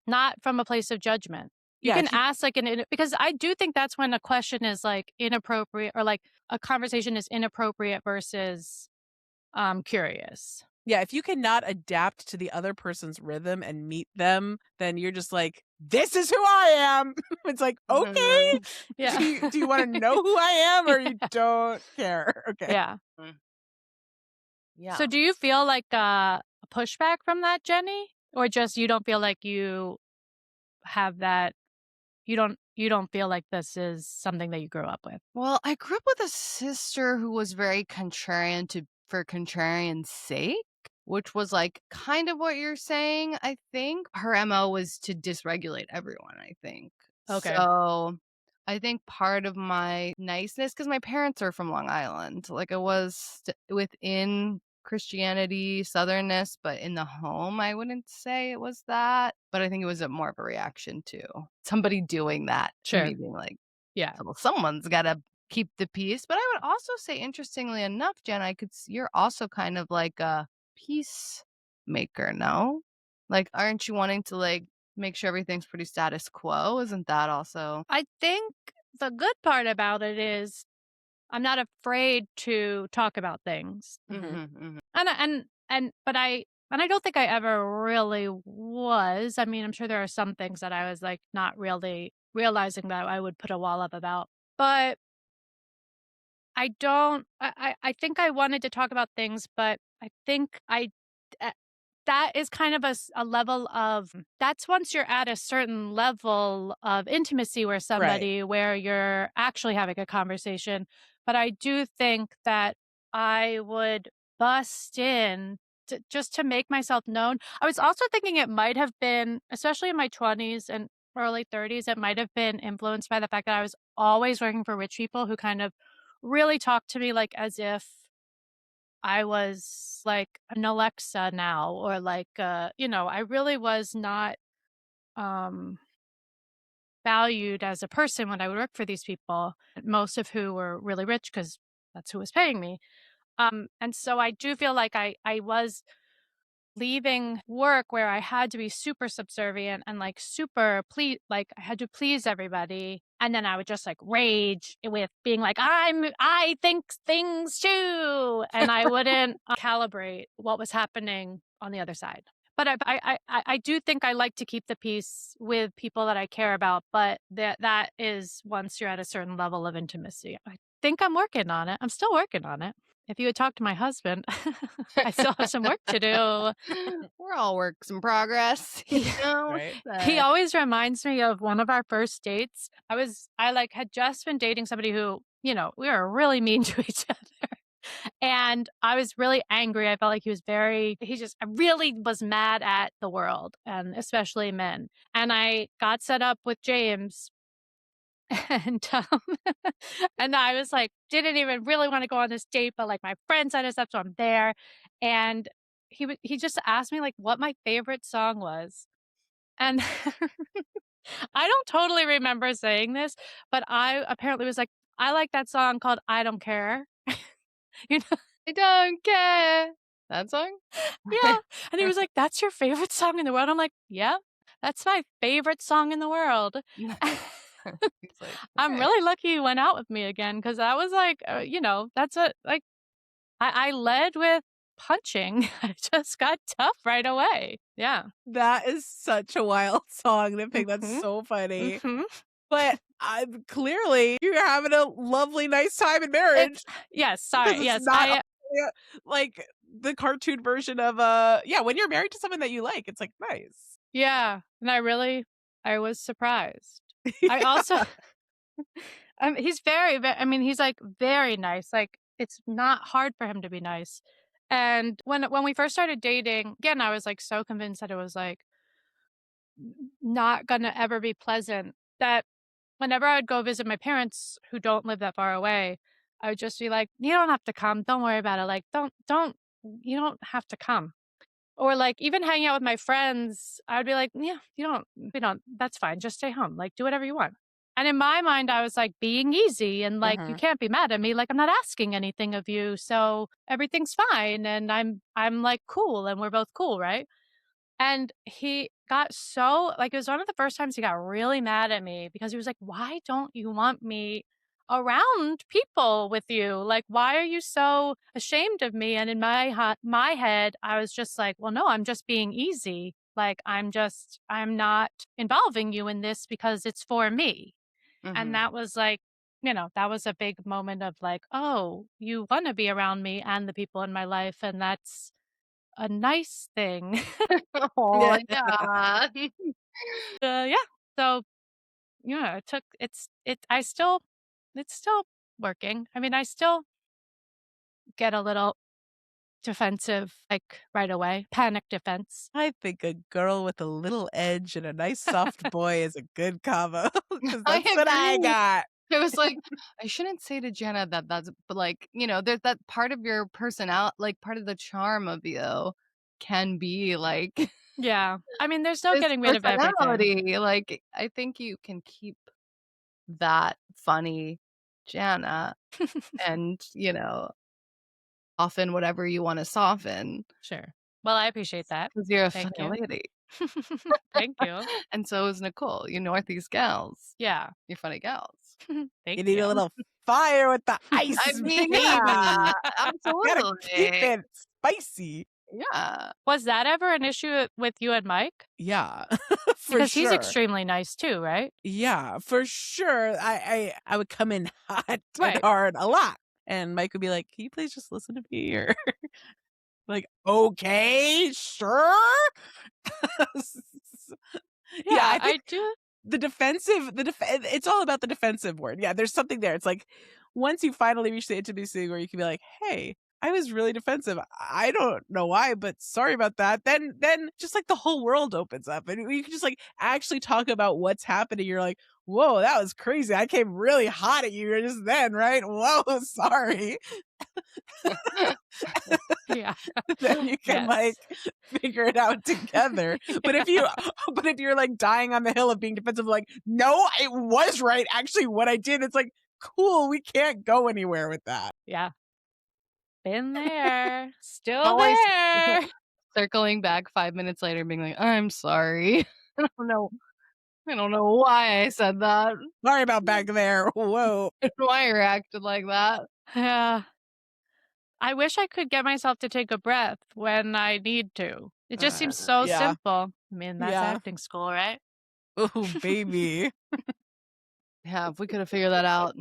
not from a place of judgment. You Yeah, can if you ask like because I do think that's when a question is like inappropriate or like a conversation is inappropriate versus curious. yeah, if you cannot adapt to the other person's rhythm and meet them, then you're just like, "This is who I am." It's like, "Okay, Yeah. do you wanna know who I am or you don't care?" Okay. Yeah. Mm. So Yeah. do you feel like a pushback from that, Jenny? Or just you don't feel like you have that you don't feel like this is something that you grew up with? Well, I grew up with a sister who was very contrarian for contrarian's sake, which was like kind of what you're saying, I think. Her MO was to dysregulate everyone, I think. Okay. So I think part of my niceness, because my parents are from Long Island, like it was within Christianity, southernness, but in the home, I wouldn't say it was that. But I think it was more of a reaction to somebody doing that to Sure. me being like, Yeah. well, someone's gotta keep the peace, but I would also say, interestingly enough, Jen, I could you're also kind of like a peacemaker, no? Like, aren't you wanting to, like, make sure everything's pretty status quo? Isn't that also I think the good part about it is I'm not afraid to talk about things. Mhm. Mhm. And I don't think I ever really was. I mean, I'm sure there are some things that I was like not really realizing that I would put a wall up about. But I don't I think I wanted to talk about things, but I think uh, that is kind of a level of that's once you're at a certain level of intimacy where Right. somebody where you're actually having a conversation. But I do think that I would bust in just to make myself known. I was also thinking it might have been, especially in my 20s and early 30s, it might have been influenced by the fact that I was always working for rich people who kind of really talked to me like as if I was like an Alexa now or like I really was not um valued as a person when I would work for these people, most of who were really rich because that's who was paying me. And so I do feel like I was leaving work where I had to be super subservient and like super please, like I had to please everybody. And then I would just like rage with being like, I think things too. And I wouldn't calibrate what was happening on the other side. But I do think I like to keep the peace with people that I care about. But that is once you're at a certain level of intimacy. I think I'm working on it. I'm still working on it. If you would talk to my husband, I still have some work to do. We're all works in progress, Yeah. Right. He always reminds me of one of our first dates. I like had just been dating somebody who, we were really mean to each other. And I was really angry. I felt like I really was mad at the world and especially men. And I got set up with James and and I was like, didn't even really want to go on this date, but like my friend set us up, so I'm there. And he just asked me like what my favorite song was. And I don't totally remember saying this, but I apparently was like, I like that song called I Don't Care. you know? I don't care. That song? Yeah. And he was like, that's your favorite song in the world. I'm like, yeah, that's my favorite song in the world. He's like, I'm "Okay." really lucky you went out with me again because I was like, that's a like I led with punching. I just got tough right away. Yeah. That is such a wild song to pick. That's Mhm. so funny. Mhm. But clearly you're having a lovely, nice time in It's marriage yes, because sorry. it's Yes, not I Yeah, like the cartoon version of when you're married to someone that you like, it's like nice. Yeah, and I was surprised. I also he's I mean, he's, like, very nice, like, it's not hard for him to be nice, and when we first started dating, again, I was, like, so convinced that it was, like, not gonna ever be pleasant, that whenever I would go visit my parents who don't live that far away, I would just be like, "You don't have to come, don't worry about it, like, don't you don't have to come." Or, like, even hanging out with my friends, I would be like, "Yeah, we don't that's fine, just stay home, like, do whatever you want." And in my mind, I was, like, being easy and, like, "You Mhm. can't be mad at me, like, I'm not asking anything of you, so everything's fine, and like, cool, and we're both cool, right?" And he got so like, it was one of the first times he got really mad at me because he was like, "Why don't you want me around people with you? Like, why are you so ashamed of me?" And in my head, I was just like, "Well, no, I'm just being easy. Like, I'm not involving you in this because it's for me." And Mhm. that was like, that was a big moment of like, "Oh, you wanna be around me and the people in my life, and that's a nice thing." Oh, Yeah. yeah. Yeah. So, yeah, it took it's still working. I mean, I still get a little defensive, like, right away, panic defense. I think a girl with a little edge and a nice soft boy is a good combo because I that's what I agree. got. It was like, I shouldn't say to Jenna that that's but, like, there's that part of your personality, like, part of the charm of you can be, like, Yeah. I mean, there's no this getting rid of everything. personality, like, I think you can keep that funny Janna and, soften whatever you wanna soften Sure. Well, I appreciate that. because 'cause you're a Thank funny you. lady, Thank you. and so is Nicole, you Northeast gals. Yeah. You're funny gals. Thank You need a you. little fire with the I ice, mean, yeah, baby. Gotta keep absolutely. it spicy. Yeah. Was that ever an issue with you and Mike? Yeah, for Because he's sure. extremely nice too, right? Yeah, for sure. I would come in hot and Right. hard a lot, and Mike would be like, "Can you please just listen to me?" Or like, "Okay, sure." Yeah, Yeah, I think I do. it's all about the defensive word. Yeah, there's something there. It's like once you finally reach the intimacy where you can be like, "Hey, I was really defensive. I don't know why, but sorry about that." Then just like the whole world opens up and you can just like actually talk about what's happening. You're like, "Whoa, that was crazy. I came really hot at you just then, right? Whoa, sorry." Yeah. Then you can like Yes. figure it out together. But if you but if you're like dying on the hill of being defensive, like, no, it was right. Actually, what I did, it's like, cool, we can't go anywhere with that. Yeah. Been there. Still Always there. Circling back 5 minutes later being like, "I'm sorry. I don't know I don't know why I said that. sorry about back there. Whoa. Why I reacted like that." Yeah. I wish I could get myself to take a breath when I need to. It just seems so Yeah. simple. I mean, that's Yeah. acting school, right? Oh, baby. Yeah, if we could have figured that out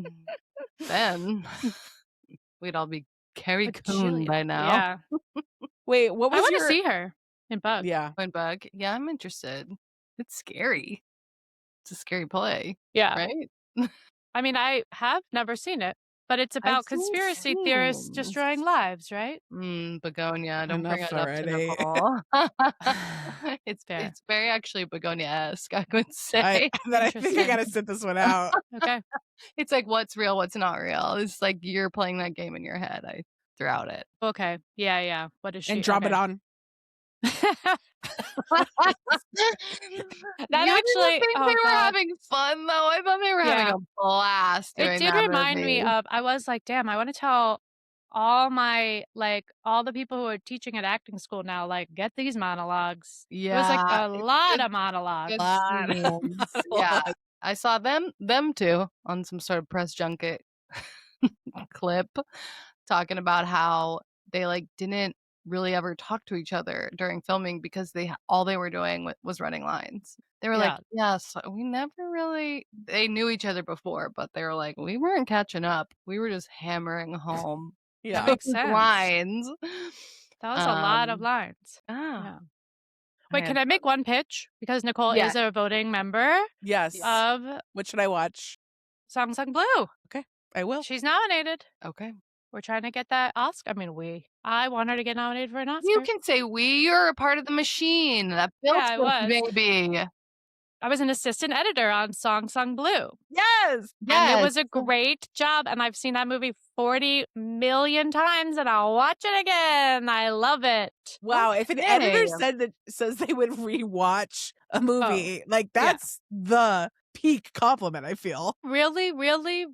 then, we'd all be Carrie A Coon jillion. by now. Yeah. Wait, what I was wanna your see her in Bug. yeah. Point bug. Yeah, I'm interested. It's scary. It's a scary play, Yeah. right? I mean, I have never seen it, but it's I've about seen conspiracy theorists destroying scenes. lives, right? Begonia, don't bring Enough it up to already. Nicole. It's Fair. it's very actually Begonia-esque, I would I say. then I think I Interesting. gotta sit this one out. Okay. It's like what's real, what's not real. It's like you're playing that game in your head, throughout it. Okay. Yeah, yeah. What is And she? drop it Okay. on. That You didn't actually think they oh were god. having fun, though? I thought they were having Yeah. a blast It doing did that remind me movie. of I was like, "Damn, I wanna tell all the people who are teaching at acting school now, like, get these monologues." It was, like, Yeah, a it's lot good of good monologues. Lot. scenes. Yeah, I saw them 2 on some sort of press junket clip talking about how they, like, didn't really ever talk to each other during filming because all they were doing was running lines. They were like, Yeah. "Yes, we never really" they knew each other before, but they were like, "We weren't catching up. We were just hammering home." Yeah. makes sense. lines. That was a lot of Um, lines. ah, Yeah. I Wait, had can I make one pitch? Because Nicole Yeah. is a voting member Yes. of What should I watch? Song Sung Blue. Okay, I will. She's nominated. Okay. We're trying to get that Oscar. I mean, I want her to get nominated for an Oscar. You can say you're a part of the machine that built Yeah, I this was. baby. I was an assistant editor on Song Sung Blue. Yes. And it Yes. was a great job. And I've seen that movie 40 million times and I'll watch it again. I love it. Wow. If an editor Okay. says they would rewatch a movie, like yeah. that's the peak compliment, I feel. Really, really,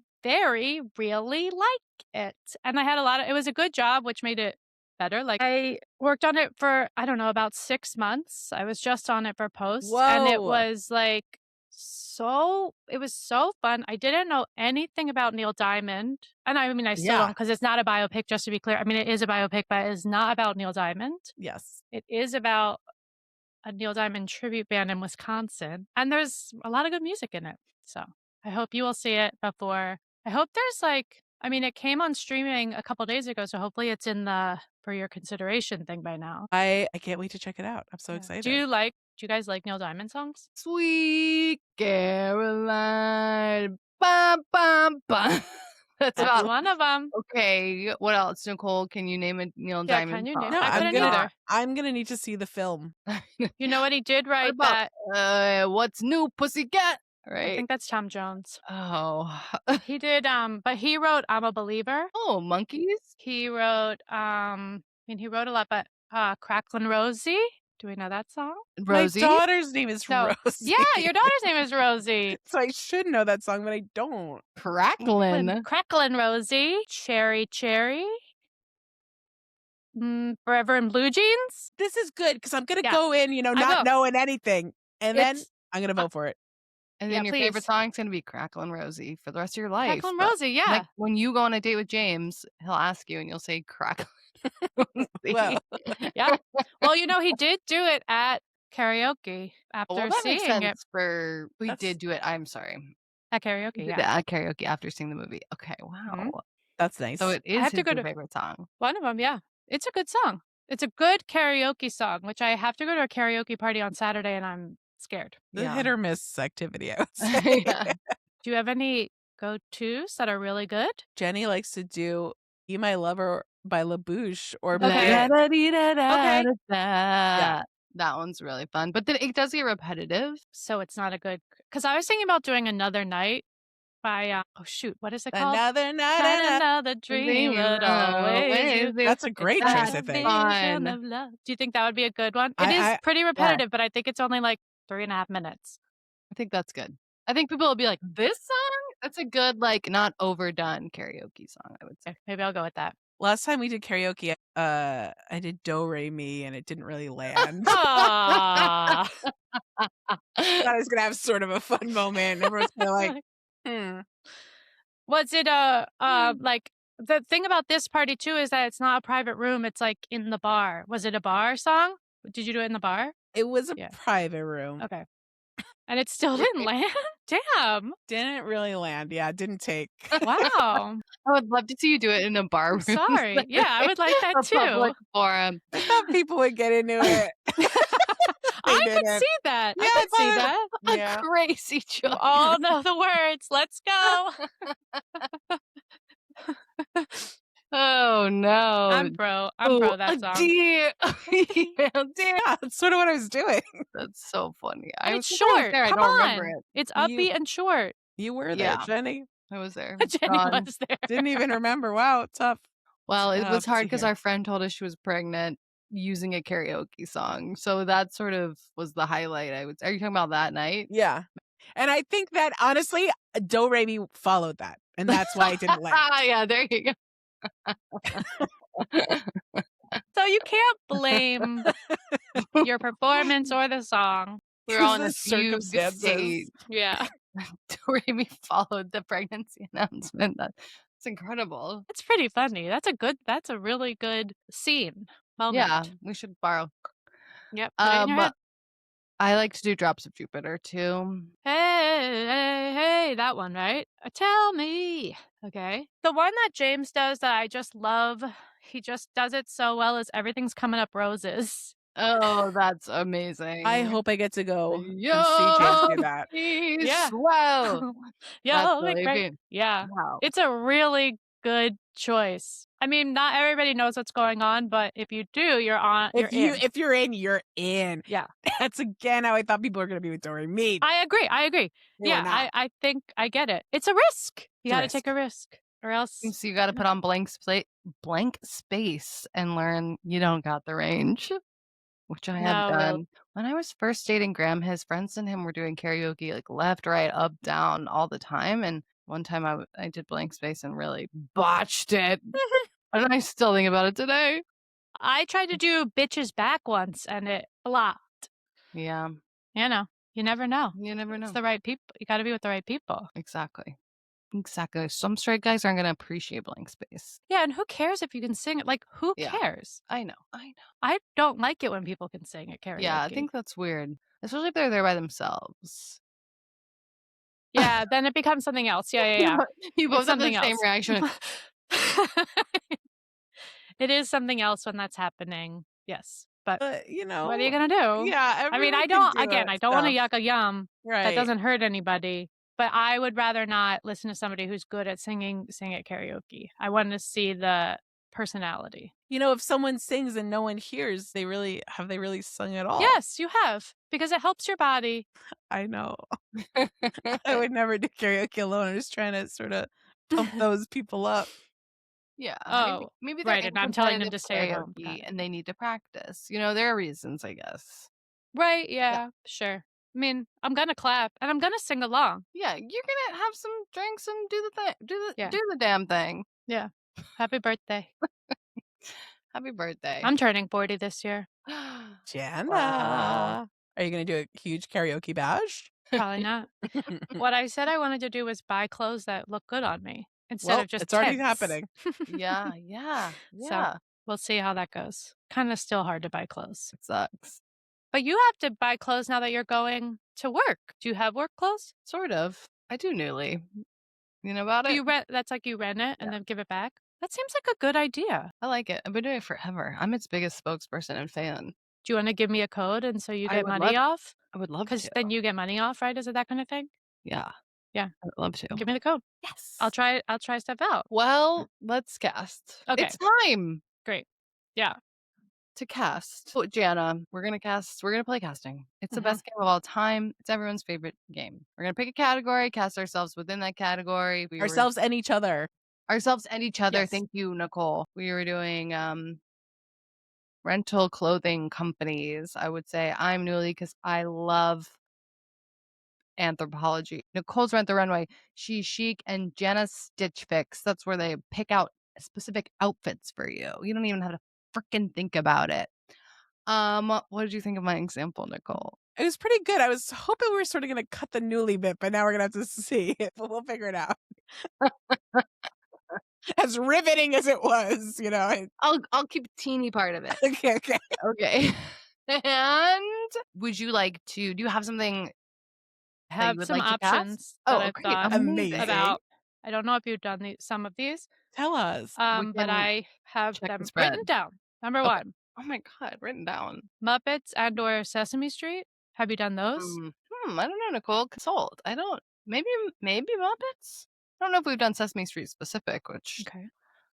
really like it. And I had it was a good job, which made it better. Like I worked on it for, I don't know, about 6 months. I was just on it for post. And it Whoa. was like it was so fun. I didn't know anything about Neil Diamond. And I mean, I still don't, because it's not a biopic, just to be clear. I mean, it is a biopic, but it is not about Neil Diamond. Yes. It is about a Neil Diamond tribute band in Wisconsin. And there's a lot of good music in it. So I hope you will see it before. I hope there's it came on streaming a couple days ago, so hopefully it's in the for your consideration thing by now. I can't wait to check it out. I'm so excited. Do you guys like Neil Diamond songs? Sweet Caroline. Bum, bum, bum. That's one of them. Okay, what else, Nicole? Can you name a Neil Yeah, Diamond can you song? name No, I couldn't either. I'm gonna need to see the film. You know what he did What right about that What's New, Pussycat? I Right. think that's Tom Jones. Oh. He did but he wrote I'm a Believer. Oh, Monkeys? He wrote he wrote a lot, but Cracklin' Rosie. Do we know that song? Rosie? My daughter's name is No. Rosie. Yeah, your daughter's name is Rosie. So I should know that song, but I don't. Cracklin'. Cracklin' Rosie. Cherry. Forever in Blue Jeans. This is good because I'm gonna Yeah. go in, not knowing anything, and then It's- I'm gonna vote for it. And Yeah, then your favorite please. song's gonna be Cracklin' Rosie for the rest of your life. Cracklin' but, Rosie, yeah. Like, when you go on a date with James, he'll ask you and you'll say Cracklin' Rosie. Well, Yeah. Well, he did do it at karaoke after Well, that makes seeing it sense for we That's- did do it. I'm sorry. at karaoke. We did Yeah. it at karaoke after seeing the movie. Okay, wow. Mhm. that's nice. So it is have to his go new to- favorite song. One of them, yeah. It's a good song. It's a good karaoke song, which I have to go to a karaoke party on Saturday and I'm scared. the Yeah. hit or miss activity, I would say. Yeah. Do you have any go-tos that are really good? Jenny likes to do "Be My Lover" by LaBouche or Okay. Brit. Okay. Yeah. That one's really fun. But then it does get repetitive. So it's not a good, because I was thinking about doing Another Night by, what is it called? Another Not night. another dream, but always you. That's a great It's choice, I that think. Vision fun. of love. Do you think that would be a good one? It is pretty repetitive, but I think it's only like 3.5 minutes. I think that's good. I think people will be like, this song? That's a good, not overdone karaoke song, I would say. Okay, maybe I'll go with that. Last time we did karaoke, I did Do Re Mi, and it didn't really land. Aww. Thought I was gonna have sort of a fun moment. Everyone's kind of like, Was it like the thing about this party too is that it's not a private room, it's like in the bar. Was it a bar song? Did you do it in the bar? It was a Yeah. private room. Okay. And it still didn't land? Damn. Didn't really land. Yeah, it didn't take. Wow. I would love to see you do it in a bar room. Sorry. Yeah, I would like that A too. public forum. I thought people would get into it. I could didn't. see that. Yeah, I I could see thought that. Yeah. A crazy You joke. all know the words. Let's go. Oh no. I'm pro that song. Dear. Yeah, dear. Yeah, that's sort of what I was doing. That's so funny. And I it's think I was short. there. I Come don't on. remember it. It's upbeat and short. You were there, Yeah. Jenny. I was there. Jenny Gone. was there. Didn't even remember. Wow, tough. Well, it was to hard because hear. our friend told us she was pregnant using a karaoke song. So that sort of was the highlight. Are you talking about that night? Yeah. And I think that honestly, Do Re Mi followed that. And that's why it didn't land. Yeah, there you go. So you can't blame your performance or the song. We're all in The a fugue circumstances. state. Yeah. Remy followed the pregnancy announcement. That's incredible. It's pretty funny. That's a really good scene. Moment. Yeah, we should borrow. Yep. Put it in your head. I like to do Drops of Jupiter too. Hey, hey, hey, that one, right? Tell me Okay. The one that James does that I just love, he just does it so well, is Everything's Coming Up Roses. Oh, that's I amazing. hope I get to go and see James You'll do that. be Yeah. swell. That's You'll be really great. good. Yeah. Wow. It's a really good choice. I mean, not everybody knows what's going on, but if you do, you're in. If you're in, you're in. Yeah. That's again how I thought people were going to be with Dory. Me. I agree. They were Yeah, not. I think I get it. It's a risk. You It's a got to risk. take a risk, or else. So you got to put on blank space and learn you don't got the range, which I have No, done. When I was first dating Graham, his friends and him were doing karaoke like left, right, up, down all the time. And one time I did blank space and really botched it. And I still think about it today. I tried to do Bitches Back once, and it flopped. Yeah, You know, you never know. you never It's know. the right people. You got to be with the right people. Exactly. Some straight guys aren't going to appreciate blank space. Yeah, and who cares if you can sing it? Like, who Yeah. cares? I know. I don't like it when people can sing at karaoke. Yeah, I think that's weird, especially if they're there by themselves. Yeah, then it becomes something else. Yeah. You both It's have the something same else. reaction. It is something else when that's happening. Yes, but You know, what are you gonna do? Yeah, I mean, I everyone can don't. do Again, it, I don't want to stuff. yuck a yum. Right. That doesn't hurt anybody. But I would rather not listen to somebody who's good at sing at karaoke. I want to see the personality. You know, if someone sings and no one hears, they really sung at all? Yes, you have, because it helps your body. I know. I would never do karaoke alone. I'm just trying to sort of pump those people up. Yeah. Oh, maybe they're right, and I'm telling them to competitive stay at home. karaoke Got it. and they need to practice. There are reasons, I guess. Right, yeah, sure. I mean, I'm gonna clap and I'm gonna sing along. Yeah, you're gonna have some drinks and do the thing. Yeah. Do the damn thing. Yeah. Happy birthday. Happy birthday. I'm turning 40 this year. Janna. Wow. Are you going to do a huge karaoke bash? Probably not. What I said I wanted to do was buy clothes that look good on me instead Well, of just it's already tents. happening. Yeah. So we'll see how that goes. Kind of still hard to buy clothes. It sucks. But you have to buy clothes now that you're going to work. Do you have work clothes? Sort of. I do newly. You know about Do it? you rent? That's like you rent it and then give it back? That seems like a good idea. I like it. I've been doing it forever. I'm its biggest spokesperson and fan. Do you want to give me a code and so you I get would money off? I would love Because to. then you get money off, right? Is it that kind of thing? Yeah. Yeah. I would love to. Give me the code. Yes. I'll try stuff out. Well, let's cast. Okay. It's time Great. Yeah. to cast. Oh, Janna, we're going to play casting. It's the best game of all time. It's everyone's favorite game. We're going to pick a category, cast ourselves within that category. Ourselves and each other. Ourselves and each other. Yes. Thank you, Nicole. We were doing rental clothing companies. I would say I'm newly because I love anthropology. Nicole's Rent the Runway, She's Chic, and Jenna's Stitch Fix. That's where they pick out specific outfits for you. You don't even have to freaking think about it. What did you think of my example, Nicole? It was pretty good. I was hoping we were sort of going to cut the newly bit, but now we're going to have to see it. But we'll figure it out. As riveting as it was, I'll keep a teeny part of it. Okay. And would you like to? Do you have something? I have would some like to cast? options that I've great. thought Amazing. about. I don't know if you've done some of these. Tell us. But can I have check the them spread. written down. Number Okay. 1. Oh my God, written down. Muppets and/or Sesame Street. Have you done those? I don't know, Nicole. Consult. I don't. Maybe Muppets. I don't know if we've done Sesame Street specific, which Okay.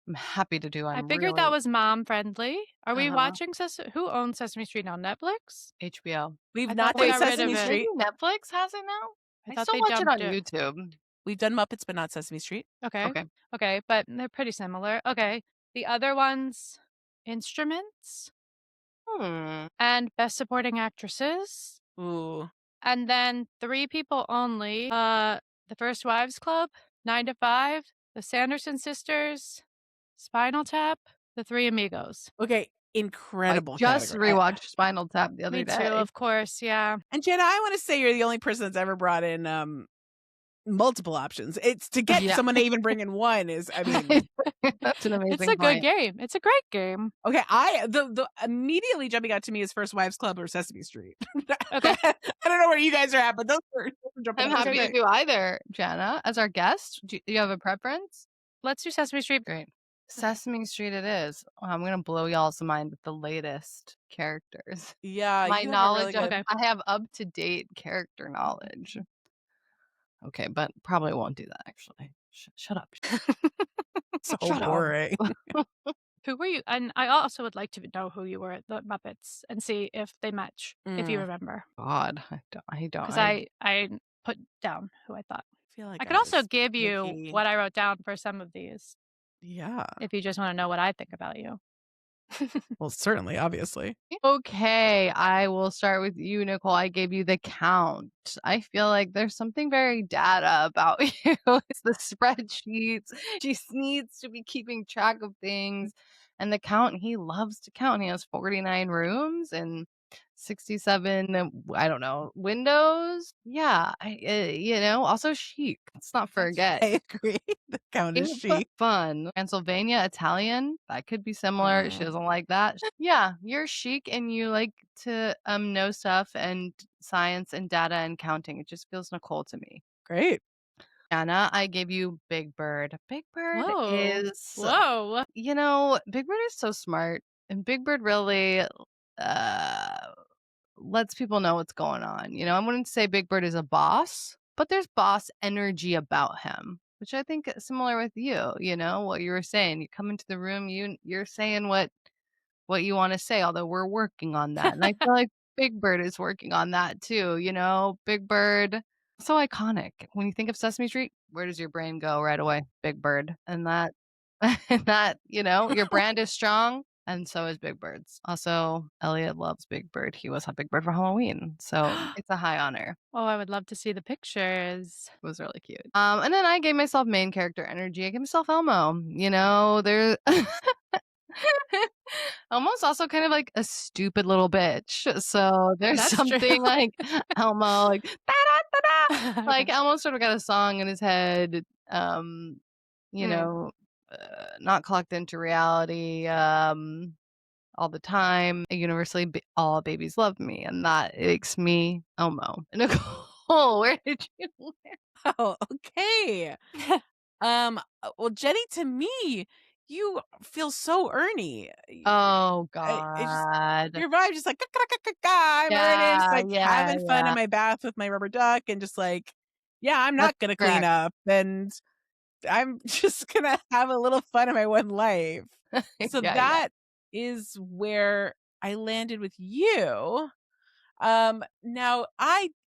I'm happy to do. I figured that was mom friendly. Are we Uh-huh. watching who owns Sesame Street now? Netflix? HBO. We've I not thought they done got rid of Sesame it. Street. Maybe Netflix has it now. I thought still they watch it on dumped it. YouTube. We've done Muppets, but not Sesame Street. Okay. Okay. Okay, but they're pretty similar. Okay. The other ones, instruments and best supporting actresses. Ooh. And then 3 people only. The First Wives Club, 9 to 5, the Sanderson Sisters, Spinal Tap, the 3 Amigos. Okay. Incredible. I just category. rewatched Spinal Tap the other Me day. too, of course. Yeah. And Jenna, I want to say you're the only person that's ever brought in multiple options. It's to get someone to even bring in one is, I mean, that's an amazing It's a point. good game. It's a great game. Okay, the immediately jumping out to me is First Wives Club or Sesame Street. Okay. I don't know where you guys are at, but those are jumping I'm out happy to do either, Janna. As our guest, do you have a preference? let's do Sesame Street. Great. Okay. Sesame Street it is. I'm gonna blow y'all's mind with the latest characters. Yeah, My you have a really knowledge of good Okay. I have up-to-date character knowledge. Okay, but probably won't do that actually. Shut up. so Shut up. boring. Who were you? And I also would like to know who you were at the Muppets and see if they match, if you Mm, remember. God, I don't. Because I put down who I thought. feel like I could I also was give you picky. what I wrote down for some of these Yeah. if you just want to know what I think about you. Well, certainly, obviously. Okay, I will start with you, Nicole. I gave you the count. I feel like there's something very data about you. It's the spreadsheets. She needs to be keeping track of things. And the count, he loves to count. He has 49 rooms and 67, I don't know, windows. Yeah, also chic. Let's not forget. I agree. The count is But she. fun. Pennsylvania Italian, that could be similar. She doesn't like that. Yeah, you're chic and you like to know stuff and science and data and counting. It just feels Nicole to me. Great. Anna, I give you Big Bird. Big Bird Whoa. is, Whoa. Big Bird is so smart. And Big Bird really uh lets people know what's going on. I wouldn't say Big Bird is a boss, but there's boss energy about him, which I think is similar with you, what you were saying. You come into the room, you're saying what you want to say, although we're working on that. And I feel like Big Bird is working on that too, Big Bird. So iconic. When you think of Sesame Street, where does your brain go right away? Big Bird. And that and that, your brand is strong and so is Big Bird's. Also, Elliot loves Big Bird. He was a Big Bird for Halloween. So it's a high honor. Oh, I would love to see the pictures. It was really cute. And then I gave myself main character energy. I gave myself Elmo. There Elmo's also kind of like a stupid little bitch. So there's That's true. something like Elmo, like da-da-da-da. Like Okay. Elmo sort of got a song in his head. Um, you Mm. know, not collect into reality all the time. Universally, all babies love me, and that makes me Elmo. Nicole, where did you? Oh, okay. Well, Jenny, to me, you feel so Ernie. Oh It's just God. your vibe, just like I'm Ernie, just Yeah, like yeah, having fun in yeah. my bath with my rubber duck, and just like, yeah, I'm That's not gonna clean correct. up, and I'm just gonna have a little fun in my one life. So Yeah, yeah. that is where I landed with you. Now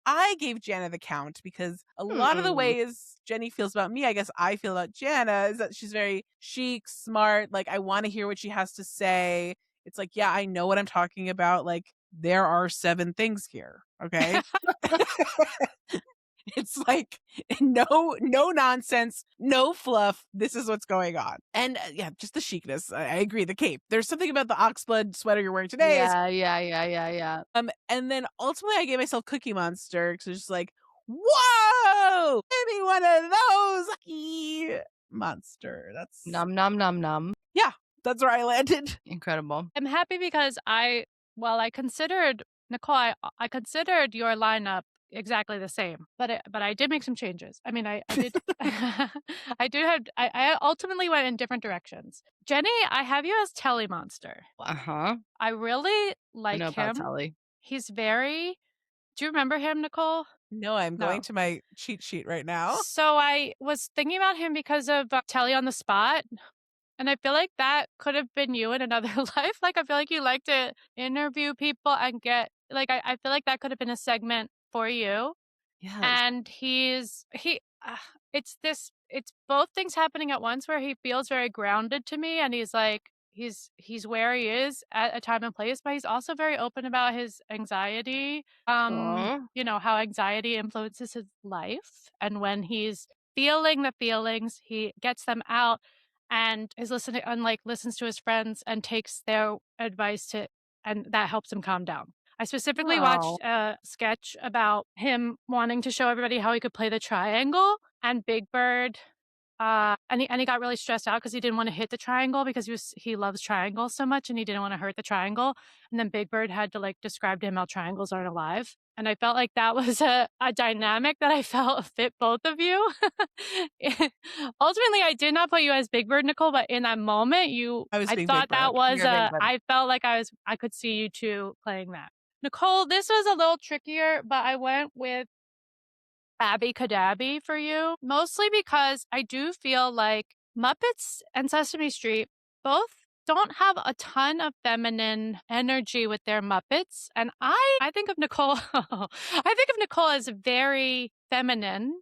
I gave Janna the count because a lot of the Mm. ways Jenny feels about me, I guess I feel about Janna is that she's very chic, smart. Like I want to hear what she has to say. It's like, yeah, I know what I'm talking about. Like there are 7 things here. Okay. It's like no nonsense, no fluff. This is what's going on. And yeah, just the chicness. I agree. The cape. There's something about the oxblood sweater you're wearing today is Yeah, yeah, yeah, yeah, yeah. and then ultimately I gave myself Cookie Monster because it's just like, whoa, give me one of those Cookie Monster. That's Nom nom nom nom. yeah, that's where I landed. Incredible. I'm happy because I considered Nicole, I considered your lineup exactly the same, but I did make some changes. I mean, I did, I ultimately went in different directions. Jenny, I have you as Telly Monster. Uh-huh. I really I know like about him. Telly. He's very. Do you remember him, Nicole? No, I'm going No. to my cheat sheet right now. So I was thinking about him because of Telly on the Spot. And I feel like that could have been you in another life. Like, I feel like you like to interview people and I feel like that could have been a segment for you. Yes. And it's both things happening at once where he feels very grounded to me. And he's where he is at a time and place, but he's also very open about his anxiety. Aw. How anxiety influences his life. And when he's feeling the feelings, he gets them out and is listening and listens to his friends and takes their advice and that helps him calm down. I specifically Wow. watched a sketch about him wanting to show everybody how he could play the triangle and Big Bird. And he got really stressed out because he didn't want to hit the triangle because he loves triangles so much and he didn't want to hurt the triangle. And then Big Bird had to describe to him how triangles aren't alive. And I felt like that was a dynamic that I felt fit both of you. Ultimately, I did not put you as Big Bird, Nicole, but in that moment, I I thought that was You're Big Bird. I felt like I could see you two playing that. Nicole, this was a little trickier, but I went with Abby Cadabby for you, mostly because I do feel like Muppets and Sesame Street both don't have a ton of feminine energy with their Muppets. And I think of Nicole, I think of Nicole as very feminine.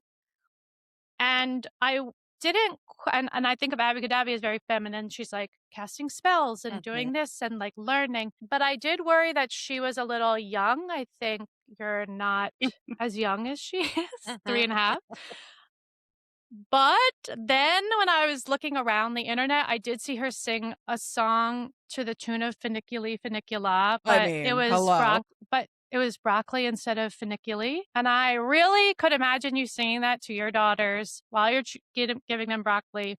And I didn't, and I think of Abby Cadabby as very feminine. She's like casting spells and doing this and like learning. But I did worry that she was a little young. I think you're not as young as she is, 3.5. But then when I was looking around the internet, I did see her sing a song to the tune of Funiculi Funicula, I but it mean, was hello. but it was broccoli instead of funiculi. And I really could imagine you singing that to your daughters while you're giving them broccoli.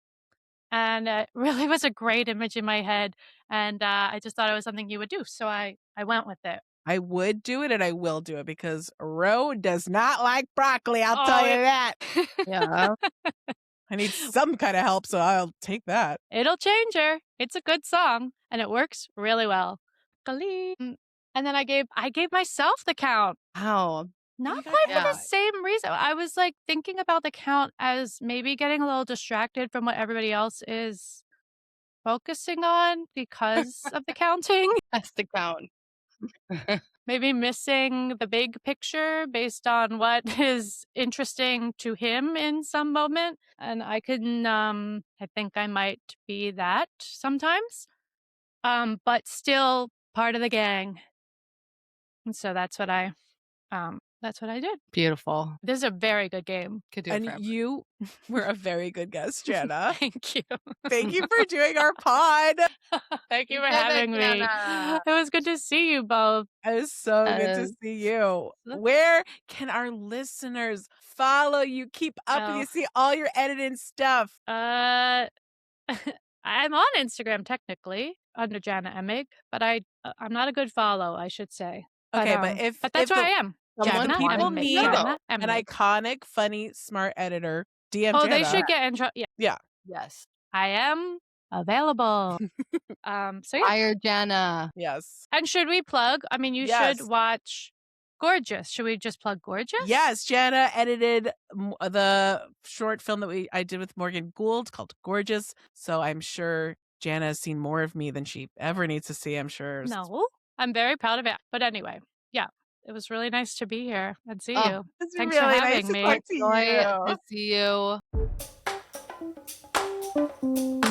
And it really was a great image in my head. And I just thought it was something you would do. So I went with it. I would do it and I will do it because Ro does not like broccoli. I'll tell you that. Yeah. I need some kind of help, so I'll take that. It'll change her. It's a good song and it works really well. And then I gave myself the count. Wow. Not got quite for Yeah. the same reason. I was like thinking about the count as maybe getting a little distracted from what everybody else is focusing on because of the counting. That's the count. Maybe missing the big picture based on what is interesting to him in some moment. And I think I might be that sometimes. But still part of the gang. And so that's what I did. Beautiful. This is a very good game. Could do it And forever. you were a very good guest, Janna. Thank you. Thank you for doing our pod. Thank you You for did it, having me. Janna. It was good to see you both. It was so good to see you. Where can our listeners follow you, keep up with you, see all your editing stuff? I'm on Instagram technically under Janna Emig, but I'm not a good follow, I should say. Okay, but that's where I am. Someone the people wanted need Janna an Emig. iconic, funny, smart editor, DM Oh, Janna. they should get in trouble. Yeah. Yeah. Yes. I am available. So yeah. Fire Janna. Yes. And should we plug? I mean, you Yes. should watch Gorgeous. Should we just plug Gorgeous? Yes, Janna edited the short film that I did with Morgan Gould called Gorgeous. So I'm sure Janna has seen more of me than she ever needs to see, I'm sure. No, I'm very proud of it. But anyway, yeah, it was really nice to be here and see you. It's Thanks really for having nice me. to talk to Joy you. to see you.